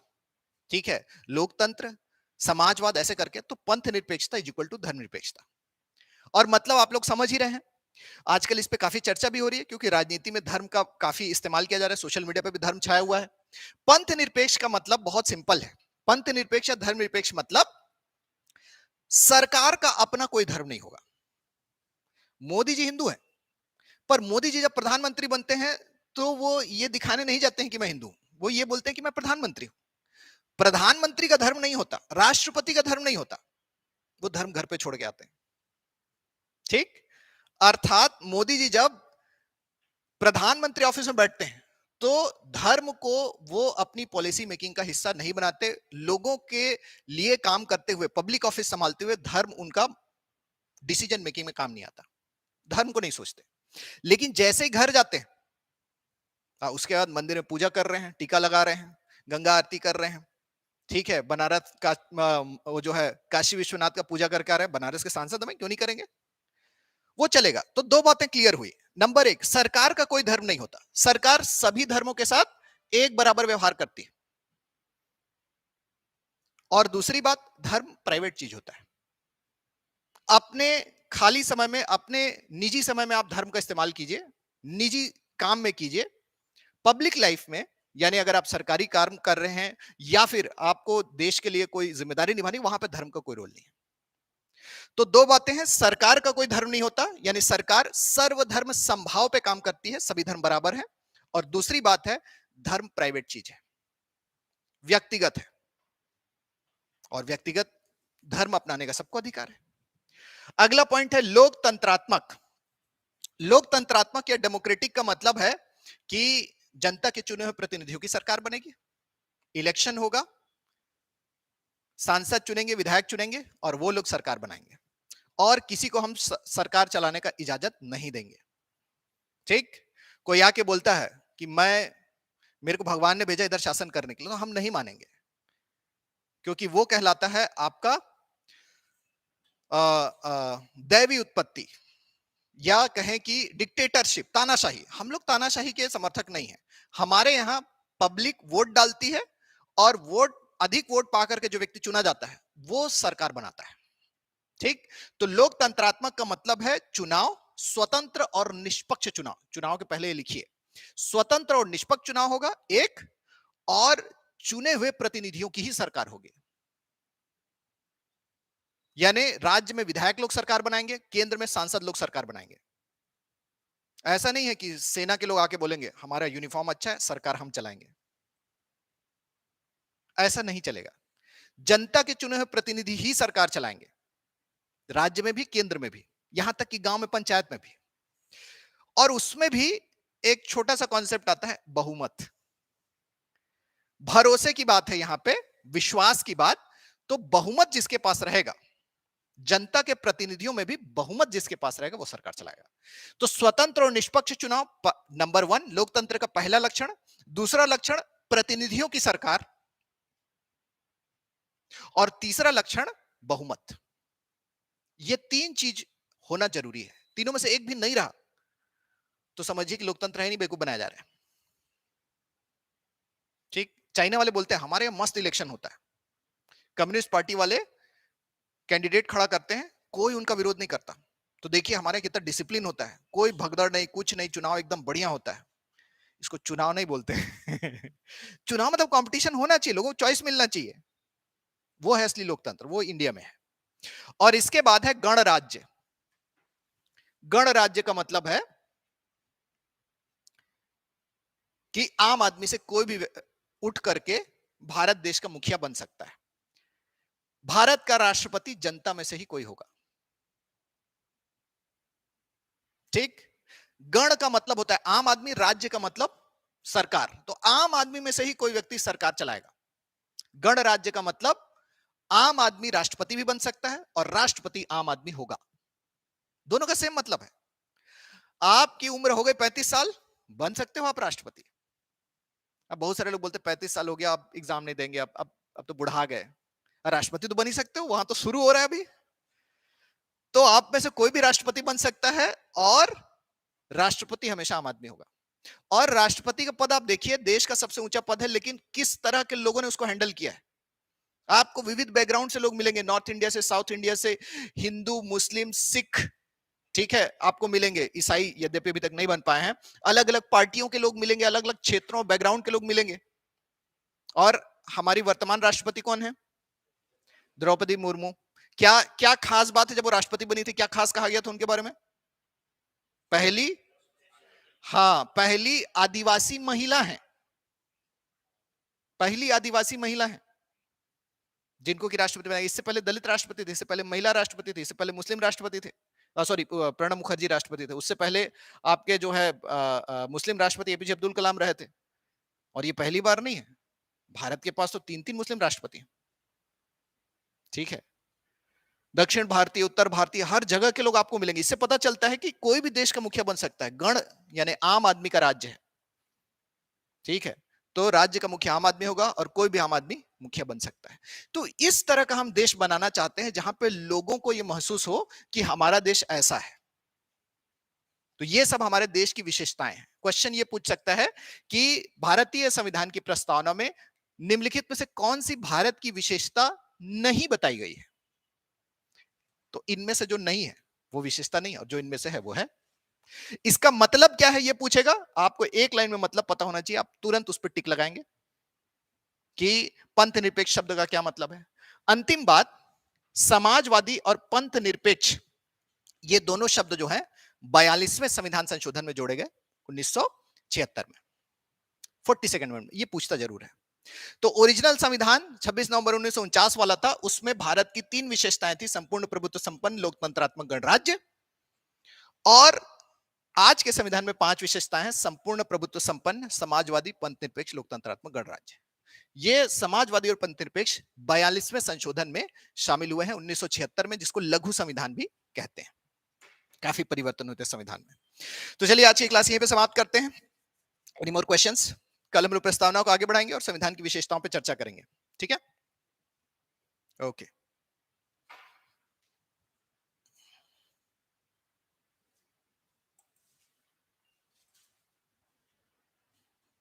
S1: ठीक है, लोकतंत्र, समाजवाद ऐसे करके, तो पंथ निरपेक्षता इज इक्वल टू धर्मनिरपेक्षता। और मतलब आप लोग समझ ही रहे हैं। आजकल इस पे काफी चर्चा भी हो रही है क्योंकि राजनीति में धर्म का काफी इस्तेमाल किया जा रहा है, सोशल मीडिया पे भी धर्म छाया हुआ है। पंथ निरपेक्ष का मतलब बहुत सिंपल है। पंथ निरपेक्ष या धर्म निरपेक्ष मतलब सरकार का अपना कोई धर्म नहीं होगा। मोदी जी हिंदू हैं, पर मोदी जी जब प्रधानमंत्री बनते हैं तो वो ये दिखाने नहीं जाते हैं कि मैं हिंदू हूं, वो ये बोलते हैं कि मैं प्रधानमंत्री हूं। प्रधानमंत्री का धर्म नहीं होता, राष्ट्रपति का धर्म नहीं होता, वो धर्म घर पे छोड़ के आते हैं। ठीक, अर्थात मोदी जी जब प्रधानमंत्री ऑफिस में बैठते हैं तो धर्म को वो अपनी पॉलिसी मेकिंग का हिस्सा नहीं बनाते। लोगों के लिए काम करते हुए, पब्लिक ऑफिस संभालते हुए धर्म उनका डिसीजन मेकिंग में काम नहीं आता, धर्म को नहीं सोचते। लेकिन जैसे ही घर जाते हैं, उसके बाद मंदिर में पूजा कर रहे हैं, टीका लगा रहे हैं, गंगा आरती कर रहे हैं, ठीक है, बनारस का वो जो है काशी विश्वनाथ का पूजा करके आ रहे हैं, बनारस के सांसद हमें क्यों नहीं करेंगे, वो चलेगा। तो दो बातें क्लियर हुई। नंबर एक, सरकार का कोई धर्म नहीं होता, सरकार सभी धर्मों के साथ एक बराबर व्यवहार करती है। और दूसरी बात, धर्म प्राइवेट चीज होता है। अपने खाली समय में, अपने निजी समय में आप धर्म का इस्तेमाल कीजिए, निजी काम में कीजिए। पब्लिक लाइफ में, यानी अगर आप सरकारी काम कर रहे हैं या फिर आपको देश के लिए कोई जिम्मेदारी निभानी, वहां पर धर्म का कोई रोल नहीं है। तो दो बातें हैं, सरकार का कोई धर्म नहीं होता, यानी सरकार सर्वधर्म समभाव पे काम करती है, सभी धर्म बराबर है। और दूसरी बात है, धर्म प्राइवेट चीज है, व्यक्तिगत है, और व्यक्तिगत धर्म अपनाने का सबको अधिकार है। अगला पॉइंट है लोकतंत्रात्मक। लोकतंत्रात्मक या डेमोक्रेटिक का मतलब है कि जनता के चुने हुए प्रतिनिधियों की सरकार बनेगी, इलेक्शन होगा, सांसद चुनेंगे, विधायक चुनेंगे, और वो लोग सरकार बनाएंगे, और किसी को हम सरकार चलाने का इजाजत नहीं देंगे। ठीक, कोई आके बोलता है कि मेरे को भगवान ने भेजा इधर शासन करने के लिए, तो हम नहीं मानेंगे, क्योंकि वो कहलाता है आपका दैवी उत्पत्ति, या कहें कि डिक्टेटरशिप, तानाशाही। हम लोग तानाशाही के समर्थक नहीं हैं। हमारे यहां पब्लिक वोट डालती है, और अधिक वोट पाकर के जो व्यक्ति चुना जाता है वो सरकार बनाता है। ठीक, तो लोकतंत्रात्मक का मतलब है चुनाव, स्वतंत्र और निष्पक्ष चुनाव। चुनाव के पहले लिखिए, स्वतंत्र और निष्पक्ष चुनाव होगा एक, और चुने हुए प्रतिनिधियों की ही सरकार होगी। यानी राज्य में विधायक लोग सरकार बनाएंगे, केंद्र में सांसद लोग सरकार बनाएंगे। ऐसा नहीं है कि सेना के लोग आके बोलेंगे हमारा यूनिफॉर्म अच्छा है, सरकार हम चलाएंगे, ऐसा नहीं चलेगा। जनता के चुने हुए प्रतिनिधि ही सरकार चलाएंगे, राज्य में भी, केंद्र में भी, यहां तक कि गांव में, पंचायत में भी। और उसमें भी एक छोटा सा कॉन्सेप्ट आता है, बहुमत। भरोसे की बात है यहां पे, विश्वास की बात। तो बहुमत जिसके पास रहेगा, जनता के प्रतिनिधियों में भी बहुमत जिसके पास रहेगा, वो सरकार चलाएगा। तो स्वतंत्र और निष्पक्ष चुनाव नंबर 1, लोकतंत्र का पहला लक्षण। दूसरा लक्षण, प्रतिनिधियों की सरकार। और तीसरा लक्षण, बहुमत। ये तीन चीज होना जरूरी है। तीनों में से एक भी नहीं रहा तो समझिए कि लोकतंत्र है नहीं, बेवकूफ बनाया जा रहा है। ठीक, चाइना वाले बोलते हैं हमारे यहां मस्त इलेक्शन होता है, कम्युनिस्ट पार्टी वाले कैंडिडेट खड़ा करते हैं, कोई उनका विरोध नहीं करता। तो देखिए हमारे कितना डिसिप्लिन होता है, कोई भगदड़ नहीं, कुछ नहीं, चुनाव एकदम बढ़िया होता है। इसको चुनाव नहीं बोलते हैं। चुनाव मतलब कंपटीशन होना चाहिए, लोगों को चॉइस मिलना चाहिए, वो है असली लोकतंत्र, वो इंडिया में है। और इसके बाद है गणराज्य। गणराज्य का मतलब है कि आम आदमी से कोई भी उठ करके भारत देश का मुखिया बन सकता है। भारत का राष्ट्रपति जनता में से ही कोई होगा। ठीक, गण का मतलब होता है आम आदमी, राज्य का मतलब सरकार। तो आम आदमी में से ही कोई व्यक्ति सरकार चलाएगा। गणराज्य का मतलब आम आदमी राष्ट्रपति भी बन सकता है, और राष्ट्रपति आम आदमी होगा। दोनों का सेम मतलब है। आपकी उम्र हो गई 35 साल, बन सकते हो आप राष्ट्रपति। अब बहुत सारे लोग बोलते 35 साल हो गया, आप एग्जाम नहीं देंगे, अब तो बुढ़ा गए। राष्ट्रपति तो बन ही सकते हो, वहां तो शुरू हो रहा है अभी। तो आप में से कोई भी राष्ट्रपति बन सकता है, और राष्ट्रपति हमेशा आम आदमी होगा। और राष्ट्रपति का पद आप देखिए, देश का सबसे ऊंचा पद है, लेकिन किस तरह के लोगों ने उसको हैंडल किया है। आपको विविध बैकग्राउंड से लोग मिलेंगे, नॉर्थ इंडिया से, साउथ इंडिया से, हिंदू, मुस्लिम, सिख, ठीक है, आपको मिलेंगे, ईसाई यद्यपि अभी तक नहीं बन पाए हैं, अलग अलग पार्टियों के लोग मिलेंगे, अलग अलग क्षेत्रों बैकग्राउंड के लोग मिलेंगे। और हमारी वर्तमान राष्ट्रपति कौन है? द्रौपदी मुर्मू। क्या क्या खास बात है जब वो राष्ट्रपति बनी थी? क्या खास कहा गया था उनके बारे में? पहली, हाँ, पहली आदिवासी महिला है, पहली आदिवासी महिला है जिनको की राष्ट्रपति बनाया। इससे पहले दलित राष्ट्रपति थे, इससे पहले महिला राष्ट्रपति थे, इससे पहले मुस्लिम राष्ट्रपति थे, सॉरी प्रणब मुखर्जी राष्ट्रपति थे, उससे पहले आपके जो है मुस्लिम राष्ट्रपति एपीजे अब्दुल कलाम रहे थे। और ये पहली बार नहीं है, भारत के पास तो 3-3 मुस्लिम राष्ट्रपति हैं, ठीक है। दक्षिण भारतीय, उत्तर भारतीय, हर जगह के लोग आपको मिलेंगे। इससे पता चलता है कि कोई भी देश का मुखिया बन सकता है। गण यानी आम आदमी का राज्य है, ठीक है, तो राज्य का मुखिया आम आदमी होगा और कोई भी आम आदमी मुखिया बन सकता है। तो इस तरह का हम देश बनाना चाहते हैं जहां पे लोगों को यह महसूस हो कि हमारा देश ऐसा है। तो ये सब हमारे देश की विशेषताएं हैं। क्वेश्चन ये पूछ सकता है कि भारतीय संविधान की प्रस्तावना में निम्नलिखित में से कौन सी भारत की विशेषता नहीं बताई गई है? तो इनमें से जो नहीं है वो विशेषता नहीं, और जो इनमें से है वो है। इसका मतलब क्या है ये पूछेगा, आपको एक लाइन में मतलब पता होना चाहिए, आप तुरंत उस पर टिक लगाएंगे कि पंथ निरपेक्ष शब्द का क्या मतलब है। अंतिम बात, समाजवादी और पंथ निरपेक्ष ये दोनों शब्द जो है 42वें संविधान संशोधन में जोड़े गए 1976 में। 42nd अमेंडमेंट ये पूछता जरूर है। तो ओरिजिनल संविधान 26 नवंबर 1949 वाला था, उसमें भारत की 3 विशेषताएं थी: संपूर्ण प्रभुत्व संपन्न लोकतंत्रात्मक गणराज्य। और आज के संविधान में 5 विशेषताएं हैं: संपूर्ण प्रभुत्व संपन्न, समाजवादी, पंथ निरपेक्ष, लोकतंत्रात्मक गणराज्य। ये समाजवादी और पंथ निरपेक्ष 42वें संशोधन में शामिल हुए हैं 1976 में, जिसको लघु संविधान भी कहते हैं। काफी परिवर्तन होते हैं संविधान में। तो चलिए आज की क्लास यहीं पे समाप्त करते हैं। Any more questions? कल हम लोग प्रस्तावना को आगे बढ़ाएंगे और संविधान की विशेषताओं पर चर्चा करेंगे, ठीक है? ओके।